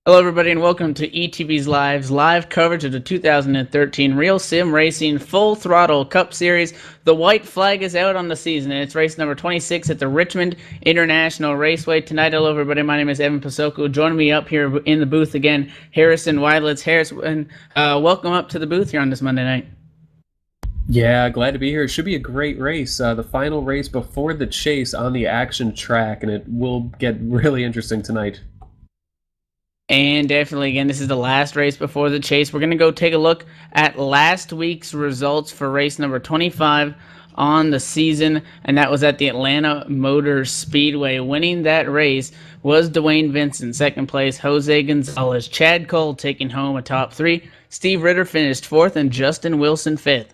Hello, everybody, and welcome to ETV's live coverage of the 2013 Real Sim Racing Full Throttle Cup Series. The white flag is out on the season, and it's race number 26 at the Richmond International Raceway tonight. Hello, everybody. My name is Evan Pasoko. Joining me up here in the booth again, Harrison Weidlitz. Harrison, welcome up to the booth here on this Monday night. Yeah, glad to be here. It should be a great race. The final race before the chase on the action track, and it will get really interesting tonight. And definitely, again, this is the last race before the chase. We're going to go take a look at last week's results for race number 25 on the season, and that was at the Atlanta Motor Speedway. Winning that race was Dwayne Vincent, second place, Jose Gonzalez, Chad Cole taking home a top three, Steve Ritter finished fourth, and Justin Wilson fifth.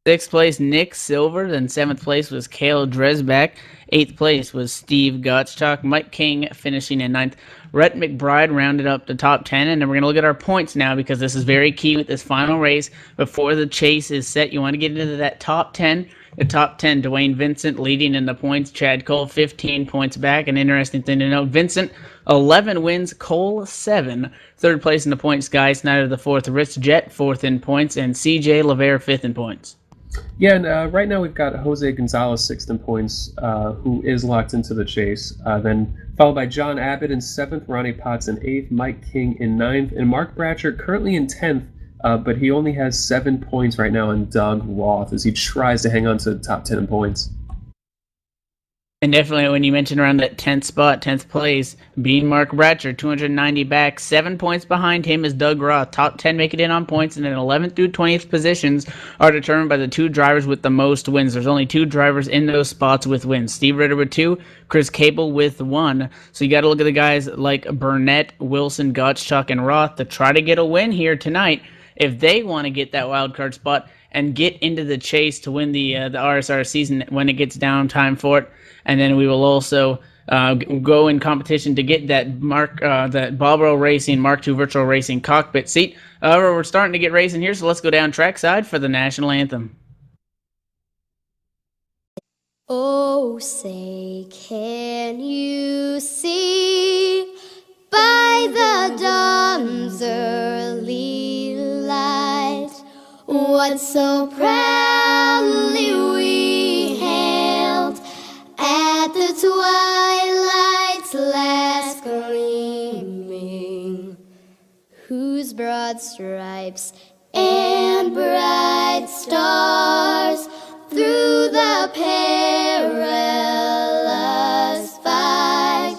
Sixth place, Nick Silver. Then seventh place was Cale Dresbach. Eighth place was Steve Gottschalk. Mike King finishing in ninth. Rhett McBride rounded up the top 10. And then we're going to look at our points now because this is very key with this final race before the chase is set. You want to get into that top 10. The top 10, Dwayne Vincent leading in the points. Chad Cole, 15 points back. An interesting thing to note, Vincent, 11 wins. Cole, 7. Third place in the points, Guy Snyder, the fourth. Rich Jet, fourth in points. And CJ LeVere, fifth in points. Yeah, and right now we've got Jose Gonzalez sixth in points, who is locked into the chase. Then followed by John Abbott in seventh, Ronnie Potts in eighth, Mike King in ninth, and Mark Bratcher currently in 10th, but he only has 7 points right now on Doug Roth as he tries to hang on to the top 10 in points. And definitely when you mentioned around that 10th spot, 10th place, being Mark Bratcher, 290 back, 7 points behind him is Doug Roth. Top 10 make it in on points, and then 11th through 20th positions are determined by the two drivers with the most wins. There's only 2 drivers in those spots with wins. Steve Ritter with 2, Chris Cable with 1. So you got to look at the guys like Burnett, Wilson, Gottschalk, and Roth to try to get a win here tonight if they want to get that wild card spot and get into the chase to win the RSR season when it gets down time for it. And then we will also go in competition to get that that Bobro Racing Mark II Virtual Racing cockpit seat. We're starting to get racing here, so let's go down trackside for the national anthem. Oh, say, can you see by the dawn's early light what so proudly we hailed at the twilight's last gleaming, whose broad stripes and bright stars through the perilous fight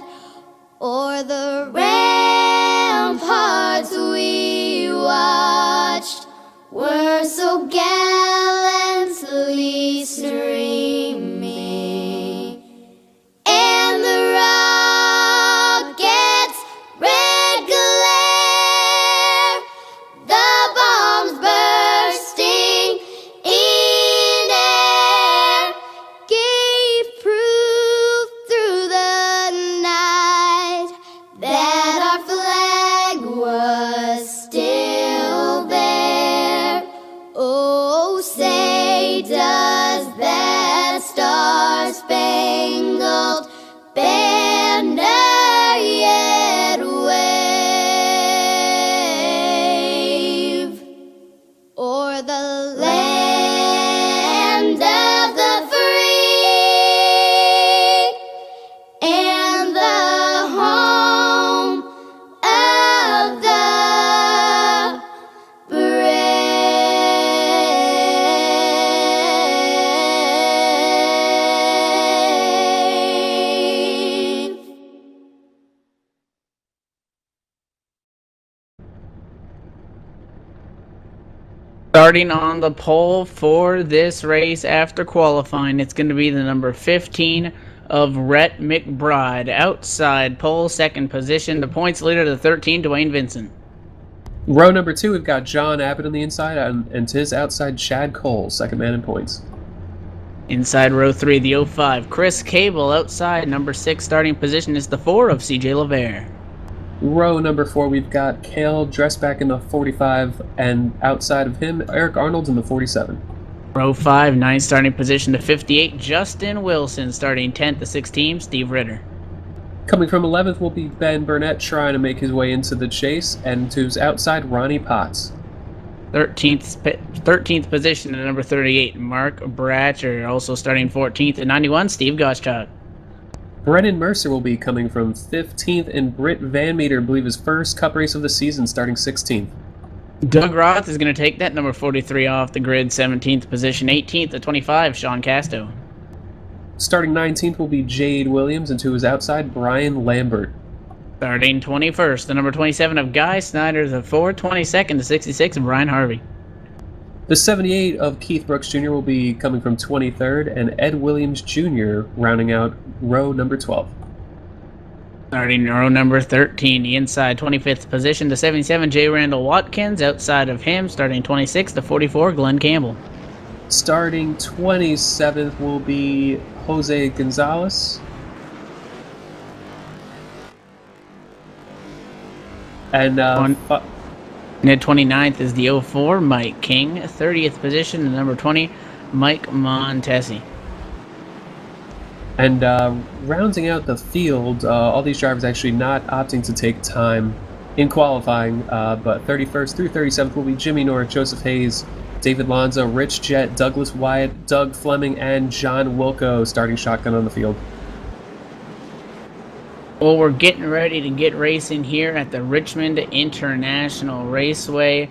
o'er the ramparts we watched were so gallantly streaming, and the rocket's red glare, the bombs bursting in air, gave proof through the night that our flag was still there. Oh, say does that star-spangled banner yet wave o'er the land of the free and the home of the brave. Starting on the pole for this race after qualifying, it's going to be the number 15 of Rhett McBride. Outside pole, second position. The points leader, the 13, Dwayne Vincent. Row number 2, we've got John Abbott on the inside, and to his outside, Chad Cole, second man in points. Inside row 3, the 05, Chris Cable. Outside, number 6, starting position is the 4 of CJ LeVere. Row number 4, we've got Cale Dressback in the 45, and outside of him, Eric Arnold's in the 47. Row 5, 9 starting position to 58, Justin Wilson. Starting 10th, the 6th team, Steve Ritter. Coming from 11th will be Ben Burnett trying to make his way into the chase, and to his outside, Ronnie Potts. 13th position at number 38, Mark Bratcher. Also starting 14th at 91, Steve Gottschalk. Brennan Mercer will be coming from 15th, and Britt Van Meter, I believe his first Cup race of the season, starting 16th. Doug Roth is going to take that number 43 off the grid, 17th position. 18th at 25, Sean Casto. Starting 19th will be Jade Williams, and to his outside, Brian Lambert. Starting 21st, the number 27 of Guy Snyder, the Ford. 22nd to 66 of Brian Harvey. The 78 of Keith Brooks Jr. will be coming from 23rd, and Ed Williams Jr. rounding out row number 12. Starting row number 13, the inside 25th position, the 77, J. Randall Watkins. Outside of him, starting 26 to 44, Glenn Campbell. Starting 27th will be Jose Gonzalez. And at 29th is the 04, Mike King. 30th position, the number 20, Mike Montesi. And rounding out the field, all these drivers actually not opting to take time in qualifying, but 31st through 37th will be Jimmy North, Joseph Hayes, David Lonzo, Rich Jett, Douglas Wyatt, Doug Fleming, and John Wilco starting shotgun on the field. Well, we're getting ready to get racing here at the Richmond International Raceway.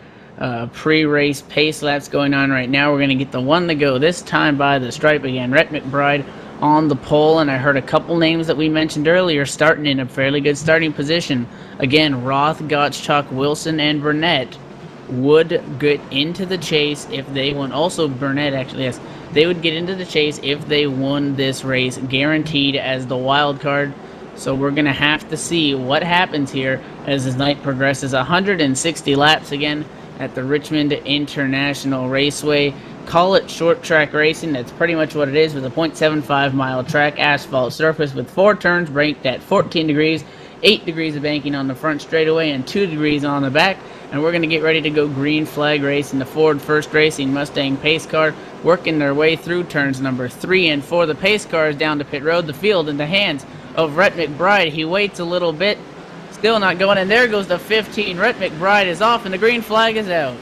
Pre-race pace laps going on right now. We're going to get the one to go this time by the stripe again. Rhett McBride on the pole, and I heard a couple names that we mentioned earlier starting in a fairly good starting position. Again, Roth, Gottschalk, Wilson, and Burnett would get into the chase if they won. Also, Burnett, actually, yes. They would get into the chase if they won this race, guaranteed as the wild card. So we're going to have to see what happens here as this night progresses. 160 laps again at the Richmond International Raceway. Call it short track racing. That's pretty much what it is, with a 0.75 mile track asphalt surface with 4 turns banked at 14 degrees, 8 degrees of banking on the front straightaway, and 2 degrees on the back. And we're going to get ready to go green flag racing. The Ford First Racing Mustang pace car working their way through turns number 3 and 4. The pace car is down to pit road. The field in the hands of Rhett McBride. He waits a little bit, still not going, and there goes the 15. Rhett McBride is off, and the green flag is out.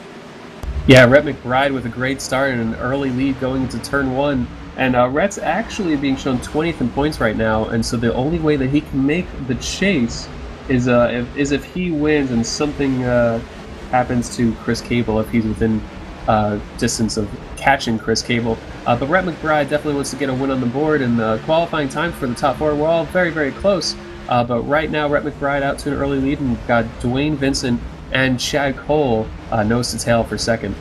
Yeah, Rhett McBride with a great start and an early lead going into turn 1. And Rhett's actually being shown 20th in points right now, and so the only way that he can make the chase is if he wins and something happens to Chris Cable, if he's within distance of catching Chris Cable. But Rhett McBride definitely wants to get a win on the board, and the qualifying time for the top 4, we're all very, very close. But right now, Rhett McBride out to an early lead, and we've got Dwayne Vincent and Chad Cole nose to tail for second.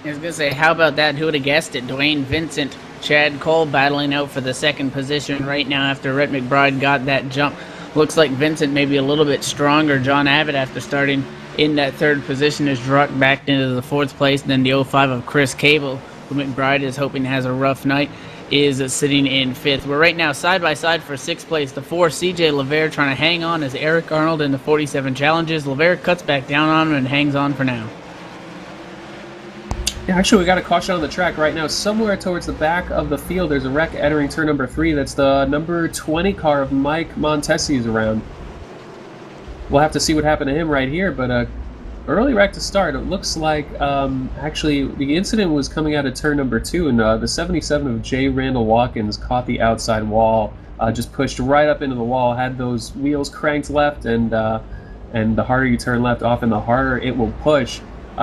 I was going to say, how about that? Who would have guessed it? Dwayne Vincent, Chad Cole battling out for the second position right now after Rhett McBride got that jump. Looks like Vincent may be a little bit stronger. John Abbott, after starting in that third position, is dropped back into the 4th place. And then the 05 of Chris Cable, who McBride is hoping has a rough night, is sitting in 5th. We're right now side by side for 6th place. The 4, CJ LeVere, trying to hang on as Eric Arnold in the 47 challenges. LeVere cuts back down on him and hangs on for now. Yeah, actually, we got a caution on the track right now. Somewhere towards the back of the field, there's a wreck entering turn number 3. That's the number 20 car of Mike Montesi is around. We'll have to see what happened to him right here, but early wreck to start. It looks like, actually, the incident was coming out of turn number 2, and the 77 of J. Randall Watkins caught the outside wall, just pushed right up into the wall, had those wheels cranked left, and the harder you turn left, often the harder it will push.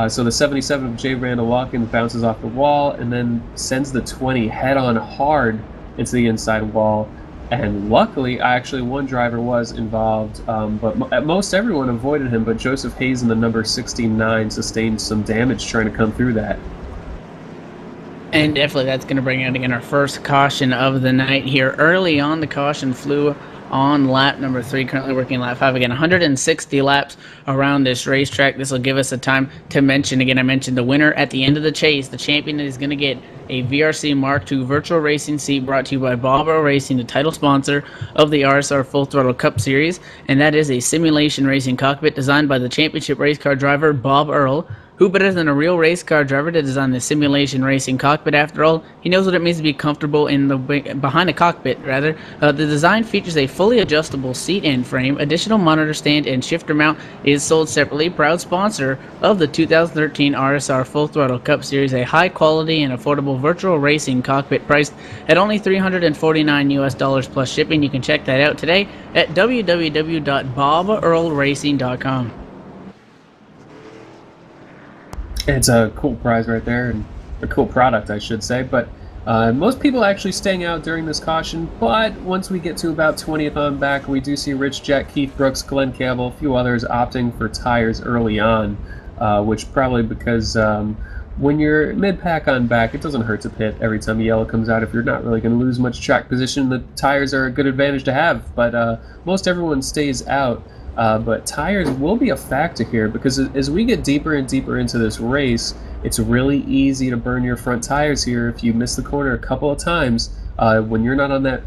So the 77 of J. Randall Watkins bounces off the wall and then sends the 20 head-on hard into the inside wall. And luckily, actually, one driver was involved, but most everyone avoided him, but Joseph Hayes in the number 69 sustained some damage trying to come through that. And definitely that's going to bring out again our first caution of the night here. Early on, the caution flew on lap number 3, currently working lap 5 again. 160 laps around this racetrack. This will give us a time to mention, again, I mentioned the winner at the end of the chase. The champion is going to get a VRC Mark II virtual racing seat brought to you by Bob Earl Racing, the title sponsor of the RSR Full Throttle Cup Series. And that is a simulation racing cockpit designed by the championship race car driver Bob Earl, Who better than a real race car driver to design the simulation racing cockpit? After all, he knows what it means to be comfortable behind a cockpit. The design features a fully adjustable seat and frame, additional monitor stand, and shifter mount. Is sold separately. Proud sponsor of the 2013 RSR Full Throttle Cup Series, a high quality and affordable virtual racing cockpit priced at only $349 plus shipping. You can check that out today at www.bobearlracing.com. It's a cool prize right there, and a cool product, I should say. But most people actually staying out during this caution. But once we get to about 20th on back, we do see Rich Jett, Keith Brooks, Glenn Campbell, a few others opting for tires early on, which probably because when you're mid-pack on back, it doesn't hurt to pit every time a yellow comes out. If you're not really going to lose much track position, the tires are a good advantage to have. But most everyone stays out. But tires will be a factor here because as we get deeper and deeper into this race, it's really easy to burn your front tires here if you miss the corner a couple of times. When you're not on that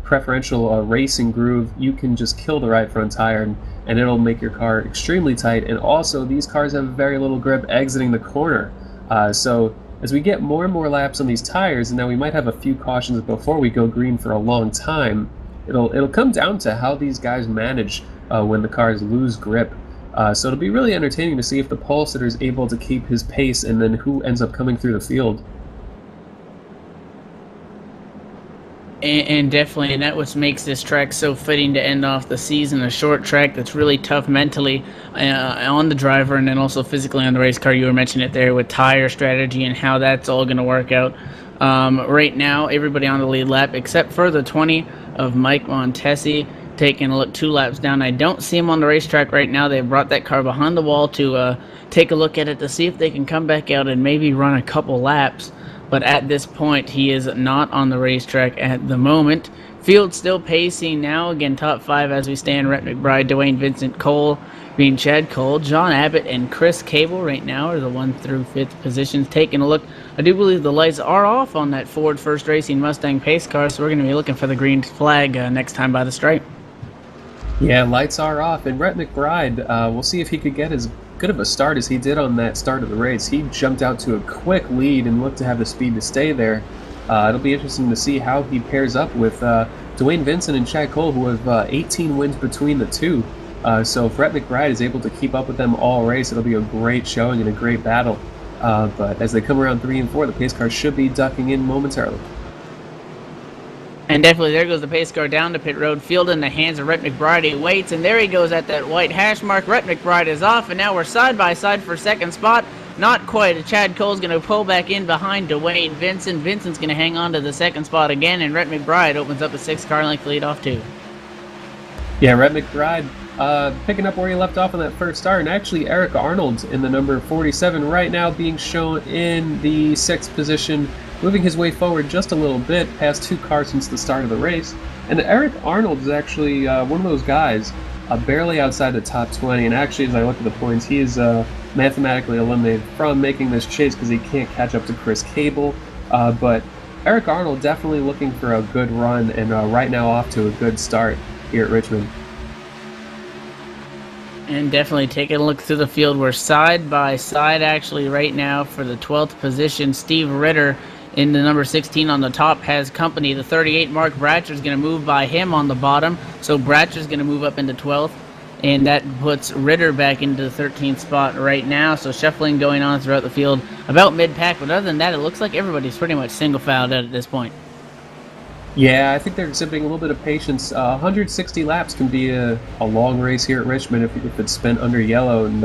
preferential racing groove, you can just kill the right front tire and it'll make your car extremely tight. And also, these cars have very little grip exiting the corner. So as we get more and more laps on these tires, and now we might have a few cautions before we go green for a long time, it'll come down to how these guys manage when the cars lose grip. So it'll be really entertaining to see if the pole sitter is able to keep his pace and then who ends up coming through the field. And definitely, and that what makes this track so fitting to end off the season. A short track that's really tough mentally on the driver and then also physically on the race car. You were mentioning it there with tire strategy and how that's all going to work out. Right now, everybody on the lead lap except for the 20 of Mike Montesi, taking a look 2 laps down. I don't see him on the racetrack right now. They brought that car behind the wall to take a look at it to see if they can come back out and maybe run a couple laps. But at this point, he is not on the racetrack at the moment. Field still pacing now. Again, top 5 as we stand. Rhett McBride, Dwayne Vincent, Cole, being Chad Cole, John Abbott, and Chris Cable right now are the 1 through 5th positions. Taking a look, I do believe the lights are off on that Ford First Racing Mustang pace car, so we're going to be looking for the green flag next time by the stripe. Yeah, lights are off, and Rhett McBride, we'll see if he could get as good of a start as he did on that start of the race. He jumped out to a quick lead and looked to have the speed to stay there. It'll be interesting to see how he pairs up with Dwayne Vincent and Chad Cole, who have 18 wins between the two. So if Rhett McBride is able to keep up with them all race, it'll be a great showing and a great battle. But as they come around 3 and 4, the pace car should be ducking in momentarily. And definitely there goes the pace car down to pit road. Field in the hands of Rhett McBride. He waits, and there he goes at that white hash mark. Rhett McBride is off, and now we're side by side for second spot. Not quite. Chad Cole's going to pull back in behind Dwayne Vincent. Vincent's going to hang on to the second spot again, and Rhett McBride opens up a 6-car length lead off too. Yeah, Rhett McBride picking up where he left off on that first start, and actually Eric Arnold in the number 47 right now being shown in the 6th position, moving his way forward just a little bit past 2 cars since the start of the race. And Eric Arnold is actually one of those guys barely outside the top 20, and actually as I look at the points, he is mathematically eliminated from making this chase because he can't catch up to Chris Cable. But Eric Arnold definitely looking for a good run, and right now off to a good start here at Richmond. And definitely taking a look through the field, we're side by side actually right now for the 12th position. Steve Ritter in the number 16 on the top has company. The 38 Mark Bratcher is going to move by him on the bottom, so Bratcher's going to move up into 12th, and that puts Ritter back into the 13th spot right now. So shuffling going on throughout the field about mid-pack, but other than that, it looks like everybody's pretty much single-filed out at this point. Yeah, I think they're exhibiting a little bit of patience. 160 laps can be a long race here at Richmond if it's spent under yellow. And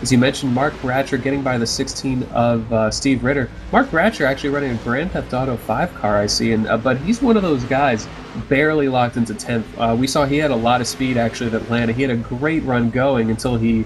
as you mentioned, Mark Bratcher getting by the 16 of Steve Ritter. Mark Bratcher actually running a Grand Theft Auto 5 car, I see, and but he's one of those guys barely locked into 10th. We saw he had a lot of speed actually at Atlanta. He had a great run going until he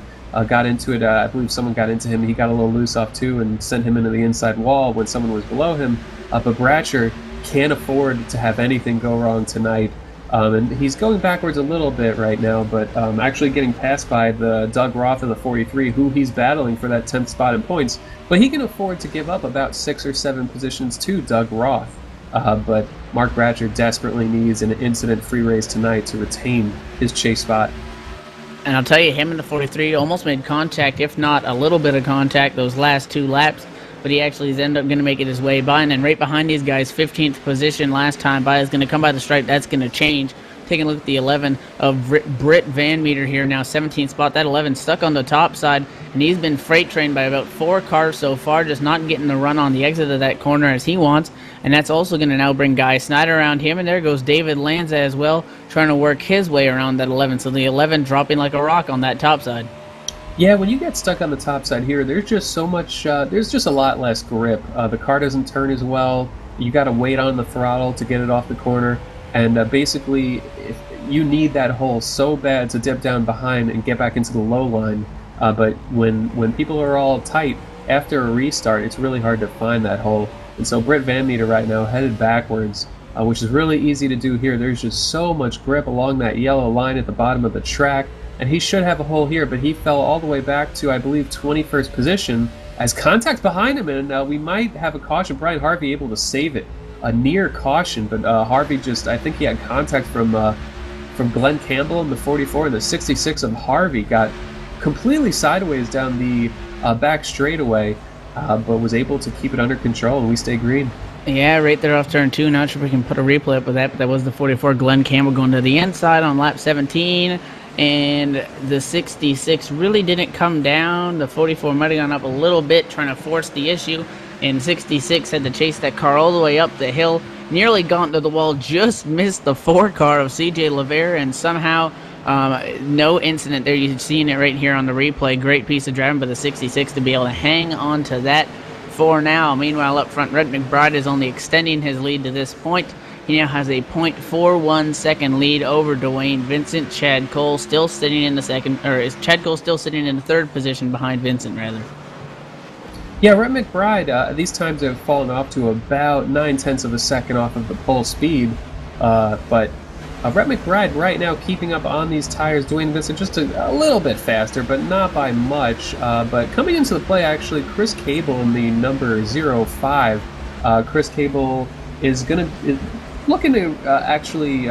got into it. I believe someone got into him. He got a little loose off too and sent him into the inside wall when someone was below him. But Bratcher can't afford to have anything go wrong tonight. And he's going backwards a little bit right now, but actually getting passed by the Doug Roth in the 43, who he's battling for that 10th spot in points. But he can afford to give up about 6 or 7 positions to Doug Roth. But Mark Bratcher desperately needs an incident-free race tonight to retain his chase spot. And I'll tell you, him and the 43 almost made contact, if not a little bit of contact, those last 2 laps. But he actually is ended up going to make it his way by. And then right behind these guys, 15th position last time by, is going to come by the stripe. That's going to change. Taking a look at the 11 of Britt Van Meter here now, 17th spot. That 11 stuck on the top side, and he's been freight trained by about 4 cars so far, just not getting the run on the exit of that corner as he wants. And that's also going to now bring Guy Snyder around him, and there goes David Lanza as well, trying to work his way around that 11. So the 11 dropping like a rock on that top side. Yeah, when you get stuck on the top side here, there's just so much, there's just a lot less grip. The car doesn't turn as well. You got to wait on the throttle to get it off the corner. And basically, if you need that hole so bad to dip down behind and get back into the low line. But when people are all tight, after a restart, it's really hard to find that hole. And so Britt Van Meter right now headed backwards, which is really easy to do here. There's just so much grip along that yellow line at the bottom of the track. And he should have a hole here, but he fell all the way back to, I believe, 21st position as contact behind him. And we might have a caution. Brian Harvey able to save it. A near caution, but Harvey just, I think he had contact from Glenn Campbell in the 44, and the 66 of Harvey got completely sideways down the back straightaway, but was able to keep it under control, and we stay green. Yeah, right there off turn 2. Not sure if we can put a replay up with that, but that was the 44 Glenn Campbell going to the inside on lap 17. And the 66 really didn't come down. The 44 might have gone up a little bit, trying to force the issue. And 66 had to chase that car all the way up the hill, nearly got into the wall, just missed the 4 car of CJ Lavere, and somehow no incident there. You're seeing it right here on the replay. Great piece of driving by the 66 to be able to hang on to that for now. Meanwhile, up front, Red McBride is only extending his lead to this point. He now has a .41 second lead over Dwayne Vincent. Chad Cole still sitting in the second, or is Chad Cole still sitting in the 3rd position behind Vincent, rather? Yeah, Rhett McBride, these times have fallen off to about 9/10 of a second off of the pole speed. But Rhett McBride right now keeping up on these tires, doing this just a little bit faster, but not by much. But coming into the play, actually, Chris Cable in the number 05. Chris Cable is looking to actually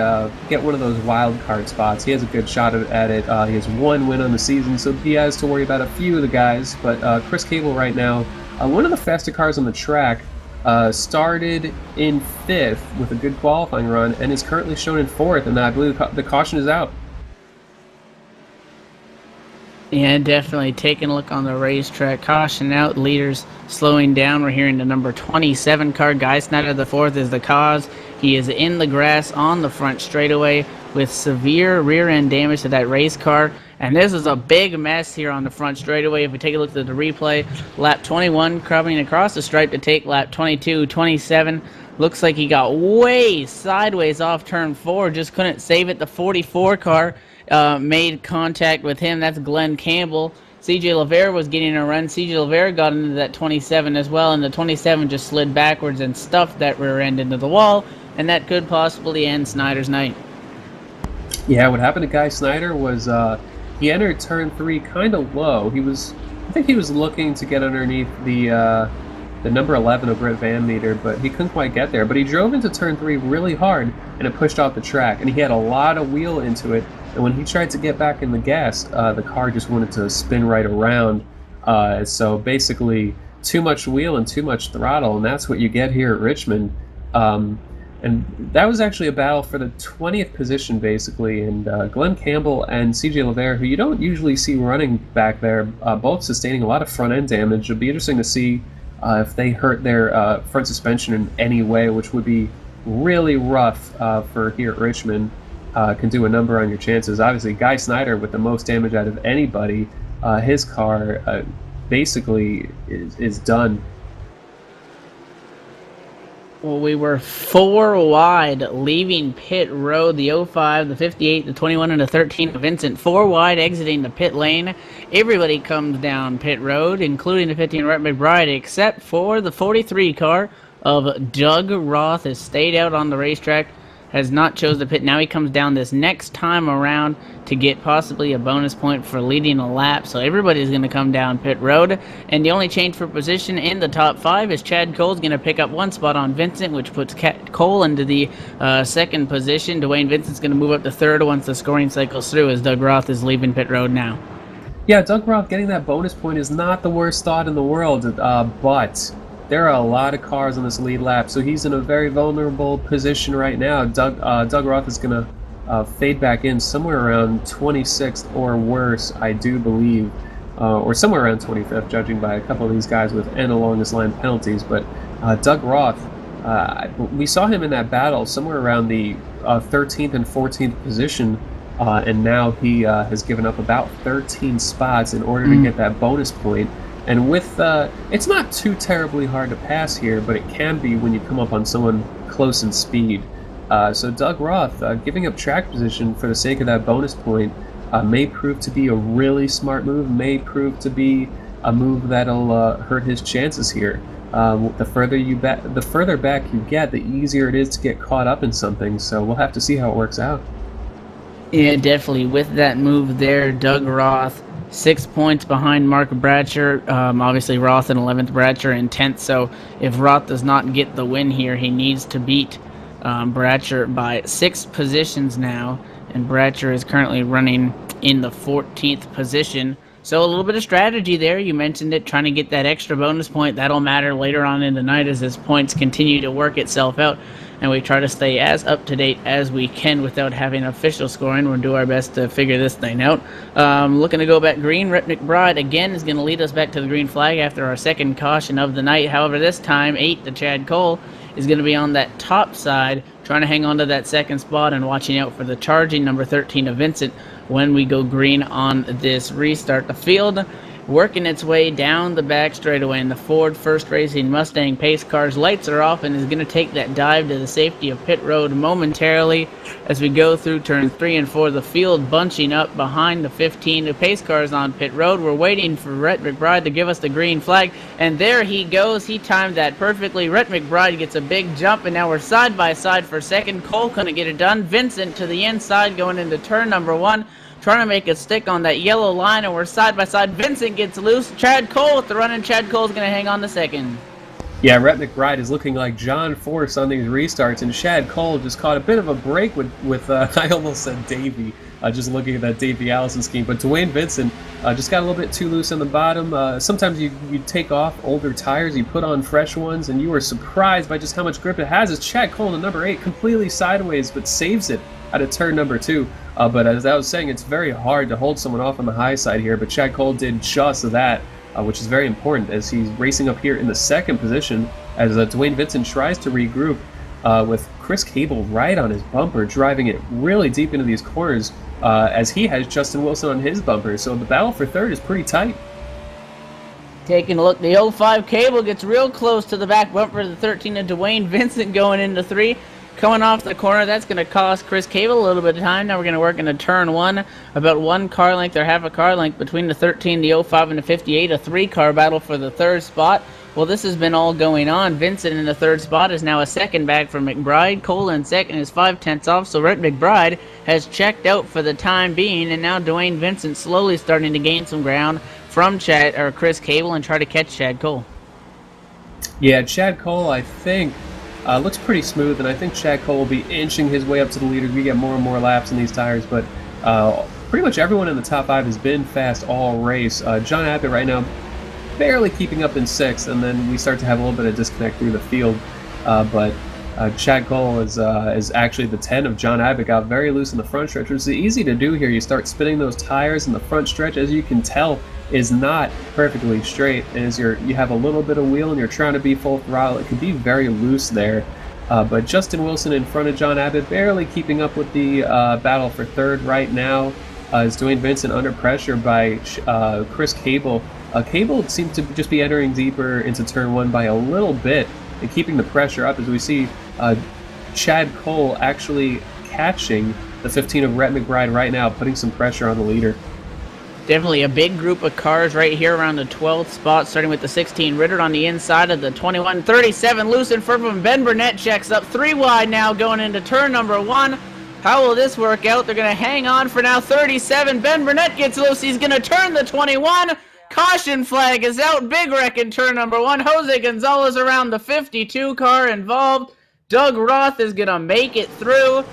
get one of those wild card spots. He has a good shot at it. He has 1 win on the season, so he has to worry about a few of the guys. But Chris Cable right now, one of the faster cars on the track, started in 5th with a good qualifying run and is currently shown in 4th, and I believe the caution is out. Yeah, definitely taking a look on the racetrack. Caution out, leaders slowing down. We're hearing the number 27 car. Guy Snyder, the 4th, is the cause. He is in the grass on the front straightaway with severe rear end damage to that race car. And this is a big mess here on the front straightaway. If we take a look at the replay, lap 21 coming across the stripe to take lap 22, 27. Looks like he got way sideways off turn 4, just couldn't save it. The 44 car made contact with him. That's Glenn Campbell. CJ Lavere was getting a run. CJ Lavere got into that 27 as well, and the 27 just slid backwards and stuffed that rear end into the wall, and that could possibly end Snyder's night. Yeah, what happened to Guy Snyder was he entered turn 3 kind of low. I think he was looking to get underneath the number 11 of Britt Van Meter, but he couldn't quite get there. But he drove into turn 3 really hard, and it pushed off the track, and he had a lot of wheel into it. And when he tried to get back in the gas, the car just wanted to spin right around. So basically, too much wheel and too much throttle, and that's what you get here at Richmond. And that was actually a battle for the 20th position, basically. And Glenn Campbell and CJ Lavere, who you don't usually see running back there, both sustaining a lot of front-end damage. It'll be interesting to see if they hurt their front suspension in any way, which would be really rough for here at Richmond. Can do a number on your chances. Obviously, Guy Snyder with the most damage out of anybody. His car basically is done. Well, we were 4 wide leaving pit road. The 05, the 58, the 21, and the 13 of Vincent. 4 wide exiting the pit lane. Everybody comes down pit road, including the 15 Rhett McBride, except for the 43 car of Doug Roth has stayed out on the racetrack. has not chose to pit. Now he comes down this next time around to get possibly a bonus point for leading a lap. So everybody's going to come down pit road. And the only change for position in the top 5 is Chad Cole's going to pick up 1 spot on Vincent, which puts Cole into the second position. Dwayne Vincent's going to move up to 3rd once the scoring cycles through, as Doug Roth is leaving pit road now. Yeah, Doug Roth getting that bonus point is not the worst thought in the world, but there are a lot of cars on this lead lap, so he's in a very vulnerable position right now. Doug Roth is going to fade back in somewhere around 26th or worse, I do believe, or somewhere around 25th, judging by a couple of these guys with end along this line penalties. But Doug Roth, we saw him in that battle somewhere around the 13th and 14th position, and now he has given up about 13 spots in order to get that bonus point. And with it's not too terribly hard to pass here, but it can be when you come up on someone close in speed. So Doug Roth giving up track position for the sake of that bonus point may prove to be a really smart move, may prove to be a move that'll hurt his chances here. The further back you get, the easier it is to get caught up in something. So we'll have to see how it works out. Yeah, definitely. With that move there, Doug Roth 6 points behind Mark Bratcher. Obviously, Roth in 11th, Bratcher in 10th. So if Roth does not get the win here, he needs to beat Bratcher by 6 positions now. And Bratcher is currently running in the 14th position. So a little bit of strategy there. You mentioned it, trying to get that extra bonus point. That'll matter later on in the night as his points continue to work itself out. And we try to stay as up-to-date as we can without having official scoring. We'll do our best to figure this thing out. Looking to go back green. Rhett McBride, again, is going to lead us back to the green flag after our second caution of the night. However, this time, 8 to Chad Cole is going to be on that top side, trying to hang on to that second spot and watching out for the charging number 13 of Vincent when we go green on this restart. The field working its way down the back straightaway in the Ford First Racing Mustang pace cars. Lights are off and is going to take that dive to the safety of pit road momentarily as we go through turns 3 and 4. The field bunching up behind the 15. The pace cars on pit road. We're waiting for Rhett McBride to give us the green flag, and there he goes. He timed that perfectly. Rhett McBride gets a big jump, and now we're side by side for second. Cole couldn't get it done. Vincent to the inside going into turn number 1. Trying to make it stick on that yellow line, and we're side by side. Vincent gets loose. Chad Cole with the run, and Chad Cole's going to hang on to second. Yeah, Rhett McBride is looking like John Force on these restarts, and Chad Cole just caught a bit of a break with I almost said Davey, just looking at that Davey Allison scheme. But Dwayne Vincent just got a little bit too loose on the bottom. Sometimes you take off older tires, you put on fresh ones, and you are surprised by just how much grip it has. As Chad Cole in the number 8 completely sideways, but saves it out of turn number 2. But as I was saying, it's very hard to hold someone off on the high side here, but Chad Cole did just that, which is very important as he's racing up here in the second position as Dwayne Vincent tries to regroup with Chris Cable right on his bumper, driving it really deep into these corners as he has Justin Wilson on his bumper. So the battle for third is pretty tight. Taking a look, the 05 Cable gets real close to the back bumper of the 13 of Dwayne Vincent going into 3. Coming off the corner, that's going to cost Chris Cable a little bit of time. Now we're going to work into turn 1, about 1 car length or half a car length between the 13, the 05, and the 58, a 3-car battle for the third spot. Well, this has been all going on. Vincent in the third spot is now a second back from McBride. Cole in second is 5/10 off, so Rhett McBride has checked out for the time being, and now Dwayne Vincent slowly starting to gain some ground from Chris Cable and try to catch Chad Cole. Yeah, Chad Cole, I think, looks pretty smooth, and I think Chad Cole will be inching his way up to the leader. We get more and more laps in these tires, but pretty much everyone in the top 5 has been fast all race. John Abbott right now barely keeping up in 6th, and then we start to have a little bit of disconnect through the field. But Chad Cole is actually the 10 of John Abbott, got very loose in the front stretch, which is easy to do here. You start spinning those tires in the front stretch, as you can tell, is not perfectly straight. As you have a little bit of wheel and you're trying to be full throttle, it can be very loose there. But Justin Wilson in front of John Abbott, barely keeping up with the battle for third right now. Is Dwayne Vincent under pressure by Chris Cable. Cable seems to just be entering deeper into turn 1 by a little bit and keeping the pressure up as we see Chad Cole actually catching the 15 of Rhett McBride right now, putting some pressure on the leader. Definitely a big group of cars right here around the 12th spot, starting with the 16 Ritter on the inside of the 21. 37 loose in front of him. Ben Burnett checks up 3 wide now going into turn number 1. How will this work out? They're going to hang on for now. 37. Ben Burnett gets loose. He's going to turn the 21. Caution flag is out. Big wreck in turn number 1. Jose Gonzalez around the 52 car involved. Doug Roth is going to make it through.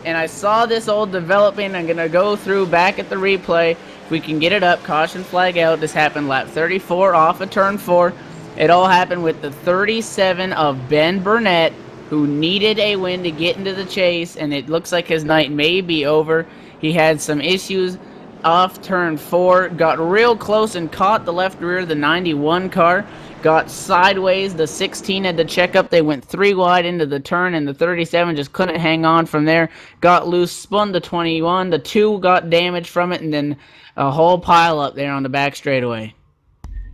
And I saw this all developing. I'm going to go through back at the replay. If we can get it up, caution flag out. This happened lap 34 off of turn 4. It all happened with the 37 of Ben Burnett, who needed a win to get into the chase, and it looks like his night may be over. He had some issues off turn 4, got real close and caught the left rear of the 91 car, got sideways. The 16 had to check up. They went 3 wide into the turn, and the 37 just couldn't hang on from there. Got loose, spun the 21. The 2 got damaged from it, and then a whole pile up there on the back straightaway.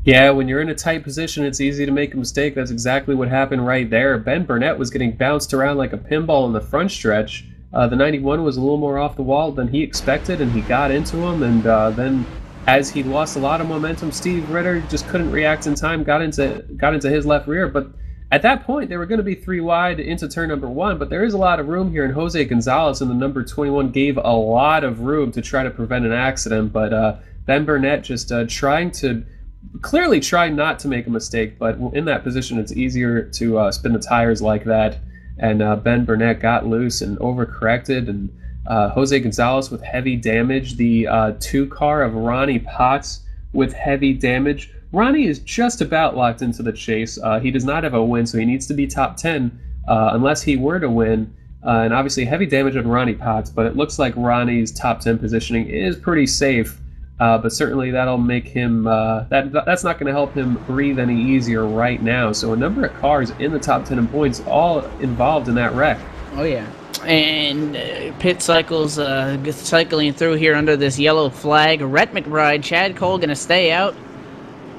Yeah, when you're in a tight position, it's easy to make a mistake. That's exactly what happened right there. Ben Burnett was getting bounced around like a pinball in the front stretch. The 91 was a little more off the wall than he expected, and he got into him. And then, as he lost a lot of momentum, Steve Ritter just couldn't react in time, got into his left rear. But at that point, they were going to be 3 wide into turn number 1. But there is a lot of room here, and Jose Gonzalez in the number 21 gave a lot of room to try to prevent an accident. But Ben Burnett just clearly trying not to make a mistake, but in that position it's easier to spin the tires like that, and Ben Burnett got loose and overcorrected, and Jose Gonzalez with heavy damage, the 2 car of Ronnie Potts with heavy damage. Ronnie is just about locked into the chase. He does not have a win, so he needs to be top 10 unless he were to win, and obviously heavy damage on Ronnie Potts, but it looks like Ronnie's top 10 positioning is pretty safe. But certainly that'll make him, that's not going to help him breathe any easier right now. So a number of cars in the top 10 in points all involved in that wreck. Oh, yeah. And pit cycles cycling through here under this yellow flag. Rhett McBride, Chad Cole going to stay out.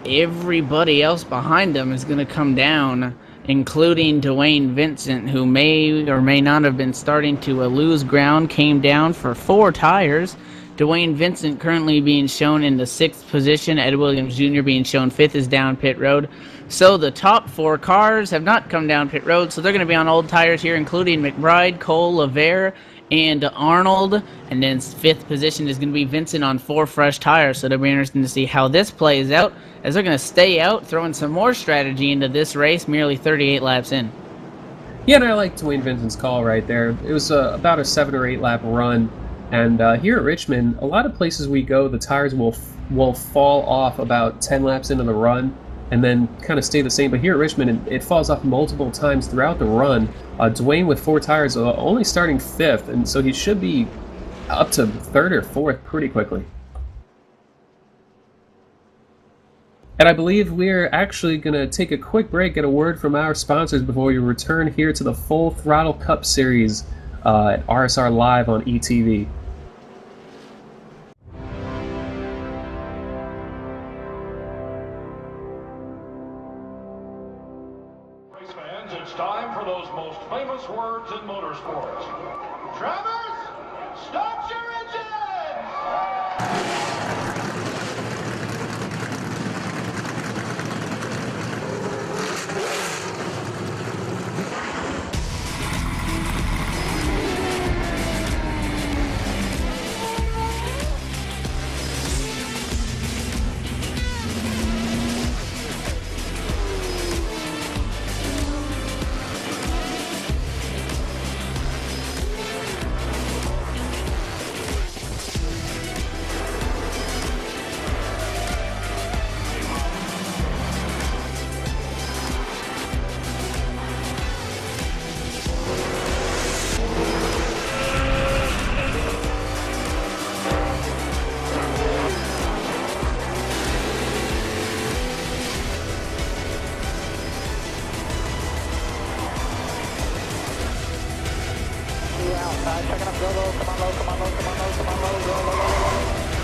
Everybody else behind them is going to come down, including Dwayne Vincent, who may or may not have been starting to lose ground, came down for 4 tires. Dwayne Vincent currently being shown in the 6th position. Ed Williams Jr. being shown 5th is down pit road. So the top 4 cars have not come down pit road, so they're going to be on old tires here, including McBride, Cole, LeVere, and Arnold. And then 5th position is going to be Vincent on 4 fresh tires. So it'll be interesting to see how this plays out, as they're going to stay out, throwing some more strategy into this race, merely 38 laps in. Yeah, and I like Dwayne Vincent's call right there. It was about a 7 or 8 lap run. And here at Richmond, a lot of places we go, the tires will fall off about 10 laps into the run and then kind of stay the same. But here at Richmond, it falls off multiple times throughout the run. Dwayne with 4 tires, only starting 5th, and so he should be up to 3rd or 4th pretty quickly. And I believe we're actually going to take a quick break, get a word from our sponsors before we return here to the Full Throttle Cup Series at RSR Live on ETV. Race fans, it's time for those most famous words in motorsports. Travis, start your engine!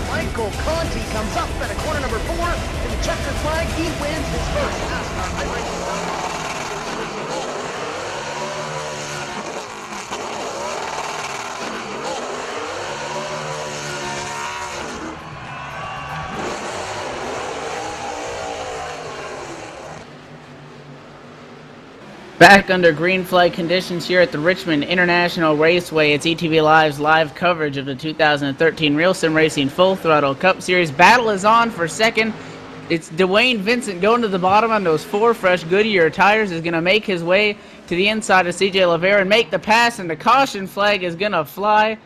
Michael Conti comes up at a corner number 4 in the checkered flag. He wins his first NASCAR highlight. Back under green flag conditions here at the Richmond International Raceway. It's ETV Live's live coverage of the 2013 Real Sim Racing Full Throttle Cup Series. Battle is on for second. It's Dwayne Vincent going to the bottom on those 4 fresh Goodyear tires. Is going to make his way to the inside of CJ Lavera and make the pass, and the caution flag is going to fly.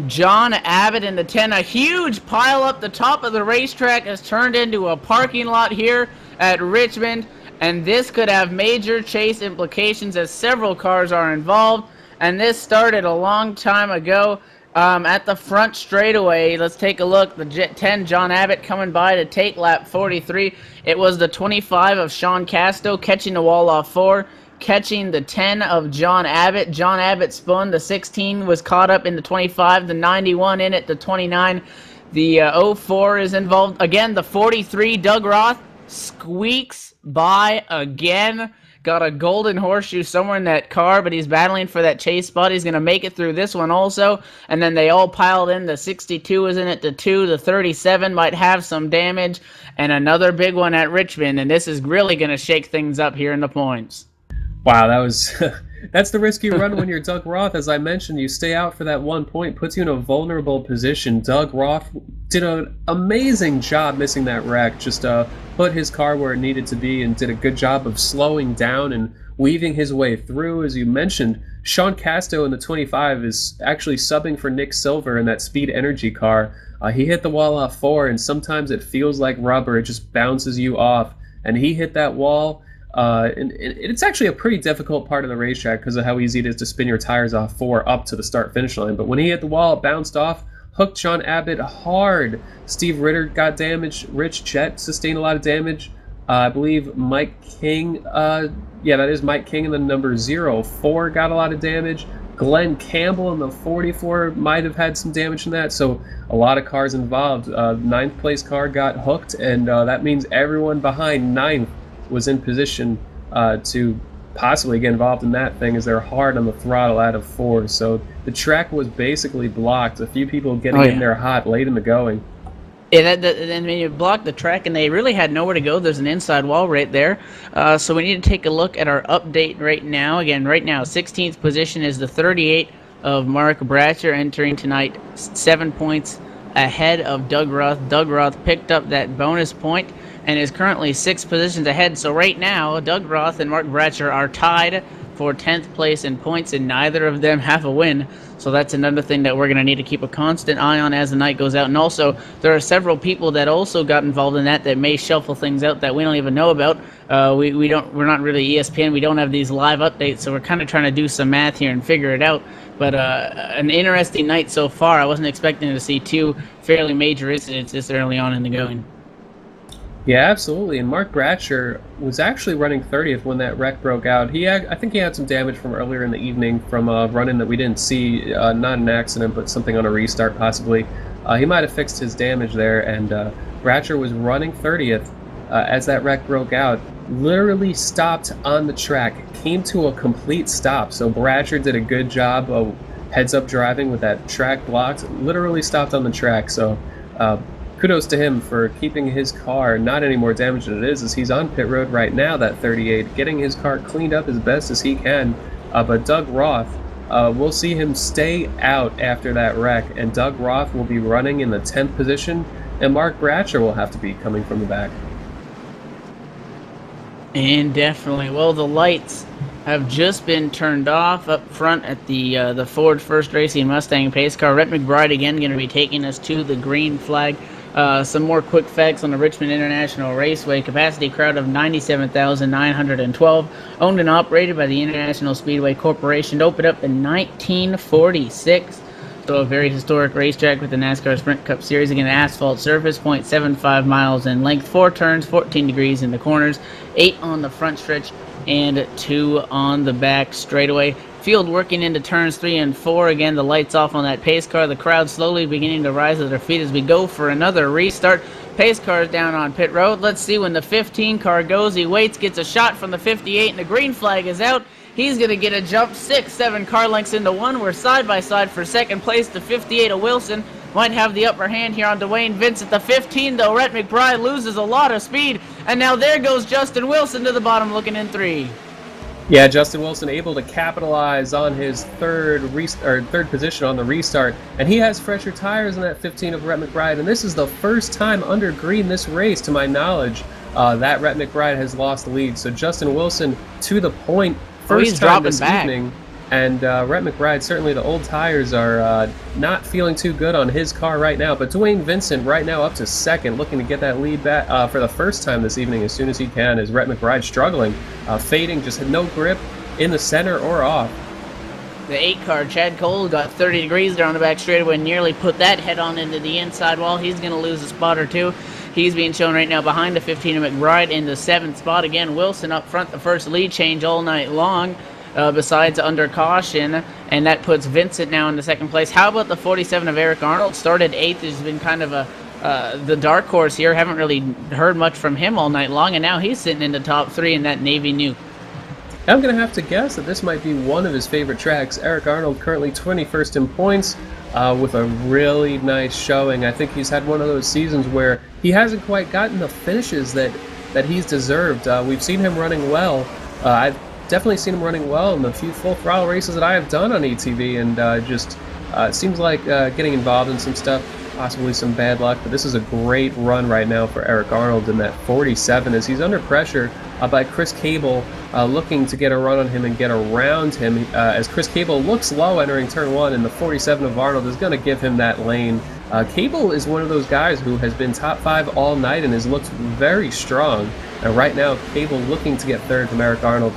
John Abbott in the 10. A huge pile up the top of the racetrack has turned into a parking lot here at Richmond. And this could have major chase implications as several cars are involved. And this started a long time ago at the front straightaway. Let's take a look. The 10, John Abbott, coming by to take lap 43. It was the 25 of Sean Casto catching the wall off 4, catching the 10 of John Abbott. John Abbott spun. The 16 was caught up in the 25. The 91 in it. The 29. The 04 is involved. Again, the 43, Doug Roth, squeaks by again. Got a golden horseshoe somewhere in that car, but he's battling for that chase spot. He's going to make it through this one also. And then they all piled in. The 62 is in it to 2. The 37 might have some damage. And another big one at Richmond. And this is really going to shake things up here in the points. Wow, that was that's the risk you run when you're Doug Roth. As I mentioned, you stay out for that 1 point, puts you in a vulnerable position. Doug Roth did an amazing job missing that wreck, just put his car where it needed to be and did a good job of slowing down and weaving his way through. As you mentioned, Sean Casto in the 25 is actually subbing for Nick Silver in that Speed Energy car. He hit the wall off 4, and sometimes it feels like rubber. It just bounces you off, and he hit that wall. And it's actually a pretty difficult part of the racetrack because of how easy it is to spin your tires off 4 up to the start-finish line. But when he hit the wall, it bounced off, hooked John Abbott hard. Steve Ritter got damaged. Rich Chet sustained a lot of damage. I believe Mike King, yeah, that is Mike King in the number 04 got a lot of damage. Glenn Campbell in the 44 might have had some damage in that. So a lot of cars involved. 9th place car got hooked, and that means everyone behind 9th was in position to possibly get involved in that thing, as they're hard on the throttle out of 4. So the track was basically blocked. A few people getting in there hot late in the going. Yeah, then when you block the track, and they really had nowhere to go. There's an inside wall right there. So we need to take a look at our update right now. Again, right now, 16th position is the 38 of Mark Bratcher, entering tonight 7 points ahead of Doug Roth. Doug Roth picked up that bonus point and is currently 6 positions ahead. So right now, Doug Roth and Mark Bratcher are tied for 10th place in points, and neither of them have a win. So that's another thing that we're going to need to keep a constant eye on as the night goes out. And also, there are several people that also got involved in that may shuffle things out that we don't even know about. We're not really ESPN. We don't have these live updates, so we're kind of trying to do some math here and figure it out. But an interesting night so far. I wasn't expecting to see 2 fairly major incidents this early on in the going. Yeah, absolutely. And Mark Bratcher was actually running 30th when that wreck broke out. I think he had some damage from earlier in the evening from a run-in that we didn't see. Not an accident, but something on a restart possibly. He might have fixed his damage there, and Bratcher was running 30th as that wreck broke out. Literally stopped on the track, came to a complete stop. So Bratcher did a good job of heads-up driving with that track blocked. Literally stopped on the track. So kudos to him for keeping his car not any more damaged than it is, as he's on pit road right now, that 38, getting his car cleaned up as best as he can. But Doug Roth, we'll see him stay out after that wreck, and Doug Roth will be running in the 10th position, and Mark Bratcher will have to be coming from the back. And definitely. Well, the lights have just been turned off up front at the Ford First Racing Mustang pace car. Rhett McBride again going to be taking us to the green flag. Some more quick facts on the Richmond International Raceway. Capacity crowd of 97,912. Owned and operated by the International Speedway Corporation. Opened up in 1946. So a very historic racetrack with the NASCAR Sprint Cup Series. Again, asphalt surface, 0.75 miles in length. 4 turns, 14 degrees in the corners. 8 on the front stretch and 2 on the back straightaway. Field working into turns 3 and 4. Again, the lights off on that pace car. The crowd slowly beginning to rise to their feet as we go for another restart. Pace car is down on pit road. Let's see when the 15 car goes. He waits, gets a shot from the 58, and the green flag is out. He's going to get a jump 6-7 car lengths into 1. We're side by side for second place. The 58 of Wilson might have the upper hand here on Dwayne Vincent. The 15, though, Rhett McBride loses a lot of speed. And now there goes Justin Wilson to the bottom looking in 3. Yeah, Justin Wilson able to capitalize on his third position on the restart, and he has fresher tires in that 15 of Rhett McBride, and this is the first time under green this race, to my knowledge, that Rhett McBride has lost the lead. So Justin Wilson to the point, first time this evening. And Rhett McBride, certainly the old tires are not feeling too good on his car right now. But Dwayne Vincent right now up to second, looking to get that lead back for the first time this evening as soon as he can, as Rhett McBride struggling, fading, just had no grip in the center or off. The 8 car, Chad Cole, got 30 degrees there on the back straightaway, nearly put that head on into the inside wall. He's going to lose a spot or two. He's being shown right now behind the 15 of McBride in the 7th spot. Again, Wilson up front, the first lead change all night long. Besides under caution, and that puts Vincent now in the 2nd place. How about the 47 of Eric Arnold? Started 8th, has been kind of the dark horse here. Haven't really heard much from him all night long, and now he's sitting in the top 3 in that Navy Nuke. I'm going to have to guess that this might be one of his favorite tracks. Eric Arnold currently 21st in points with a really nice showing. I think he's had one of those seasons where he hasn't quite gotten the finishes that he's deserved. We've seen him running well. I've definitely seen him running well in the few full throttle races that I have done on ETV, and it seems like getting involved in some stuff, possibly some bad luck, but this is a great run right now for Eric Arnold in that 47 as he's under pressure by Chris Cable, looking to get a run on him and get around him as Chris Cable looks low entering turn 1, and the 47 of Arnold is going to give him that lane. Cable is one of those guys who has been top 5 all night and has looked very strong. Right now, Cable looking to get third from Eric Arnold.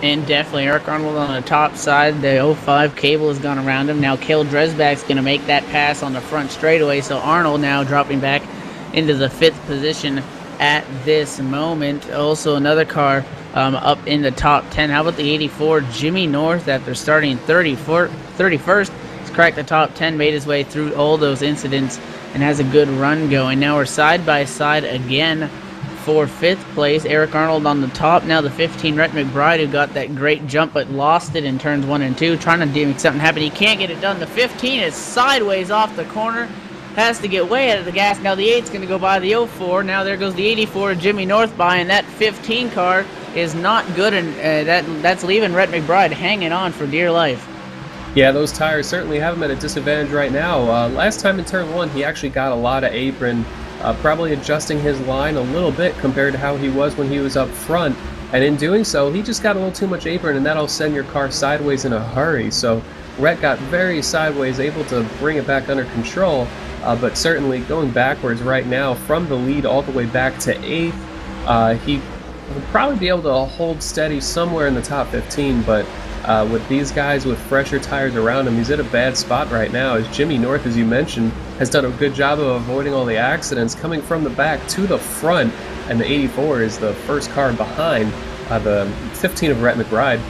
And definitely Eric Arnold on the top side. The 05 Cable has gone around him. Now Cale Dresbach's going to make that pass on the front straightaway. So Arnold now dropping back into the 5th position at this moment. Also another car up in the top 10. How about the 84 Jimmy North after starting 31st? He's cracked the top 10, made his way through all those incidents, and has a good run going. Now we're side by side again for 5th place. Eric Arnold on the top. Now the 15 Rhett McBride, who got that great jump but lost it in turns 1 and 2, trying to make something happen. He can't get it done. The 15 is sideways off the corner, has to get way out of the gas. Now the 8's going to go by the 04. Now there goes the 84 Jimmy North by, and that 15 car is not good, and that's leaving Rhett McBride hanging on for dear life. Yeah, those tires certainly have him at a disadvantage right now. Last time in turn 1, he actually got a lot of apron, probably adjusting his line a little bit compared to how he was when he was up front. And in doing so, he just got a little too much apron, and that'll send your car sideways in a hurry. So Rhett got very sideways, able to bring it back under control, but certainly going backwards right now from the lead all the way back to 8th. He will probably be able to hold steady somewhere in the top 15, but with these guys with fresher tires around him, he's at a bad spot right now, as Jimmy North, as you mentioned, has done a good job of avoiding all the accidents, coming from the back to the front, and the 84 is the first car behind the 15 of Rhett McBride.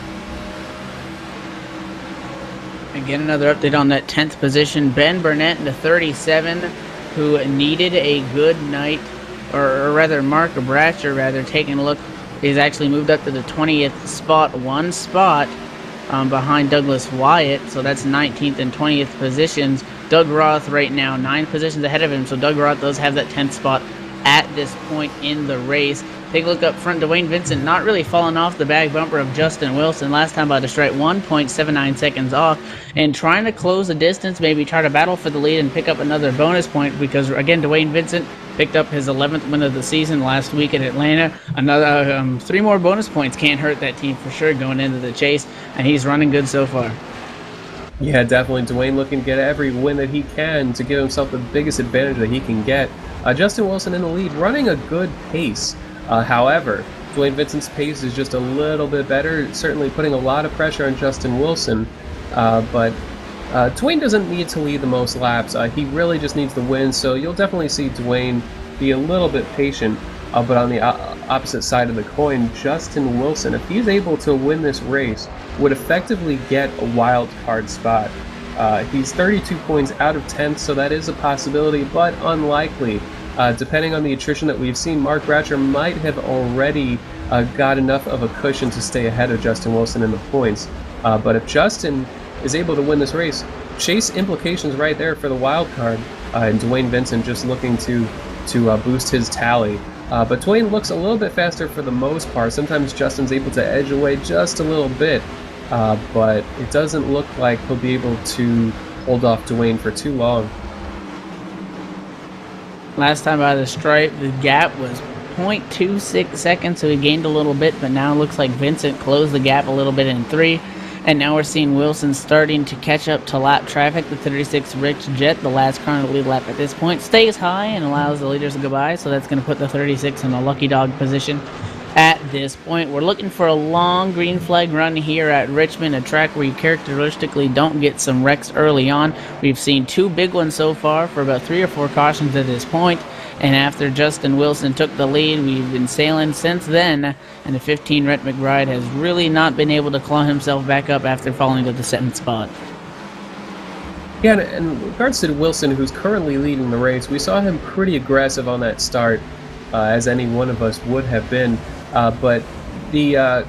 Again, another update on that 10th position. Ben Burnett in the 37, who needed a good night, or rather Mark Bratcher, taking a look, he's actually moved up to the 20th spot, 1 spot behind Douglas Wyatt, so that's 19th and 20th positions. Doug Roth right now 9 positions ahead of him, so Doug Roth does have that 10th spot at this point in the race. Take a look up front. Dwayne Vincent not really falling off the back bumper of Justin Wilson. Last time by the straight 1.79 seconds off, and trying to close the distance, maybe try to battle for the lead and pick up another bonus point, because again, Dwayne Vincent picked up his 11th win of the season last week at Atlanta. Another 3 more bonus points can't hurt that team for sure going into the chase, and he's running good so far. Yeah, definitely. Dwayne looking to get every win that he can to give himself the biggest advantage that he can get. Justin Wilson in the lead, running a good pace. However, Dwayne Vincent's pace is just a little bit better, certainly putting a lot of pressure on Justin Wilson. But Dwayne doesn't need to lead the most laps. He really just needs the win, so you'll definitely see Dwayne be a little bit patient. But on the opposite side of the coin, Justin Wilson, if he's able to win this race, would effectively get a wild card spot. He's 32 points out of 10th, so that is a possibility, but unlikely. Depending on the attrition that we've seen, Mark Bratcher might have already got enough of a cushion to stay ahead of Justin Wilson in the points. But if Justin is able to win this race, chase implications right there for the wild card, and Dwayne Vincent just looking to boost his tally. But Dwayne looks a little bit faster for the most part. Sometimes Justin's able to edge away just a little bit, but it doesn't look like he'll be able to hold off Dwayne for too long. Last time by the stripe, the gap was 0.26 seconds, so he gained a little bit, but now it looks like Vincent closed the gap a little bit in 3. And now we're seeing Wilson starting to catch up to lap traffic. The 36 Rich Jet, the last car in the lead lap at this point, stays high and allows the leaders to go by, so that's going to put the 36 in a lucky dog position. At this point, we're looking for a long green flag run here at Richmond, a track where you characteristically don't get some wrecks early on. We've seen 2 big ones so far for about 3 or 4 cautions at this point, and after Justin Wilson took the lead, we've been sailing since then, and the 15 Rhett McBride has really not been able to claw himself back up after falling to the 7th spot. Yeah, and in regards to Wilson, who's currently leading the race, we saw him pretty aggressive on that start, as any one of us would have been. But the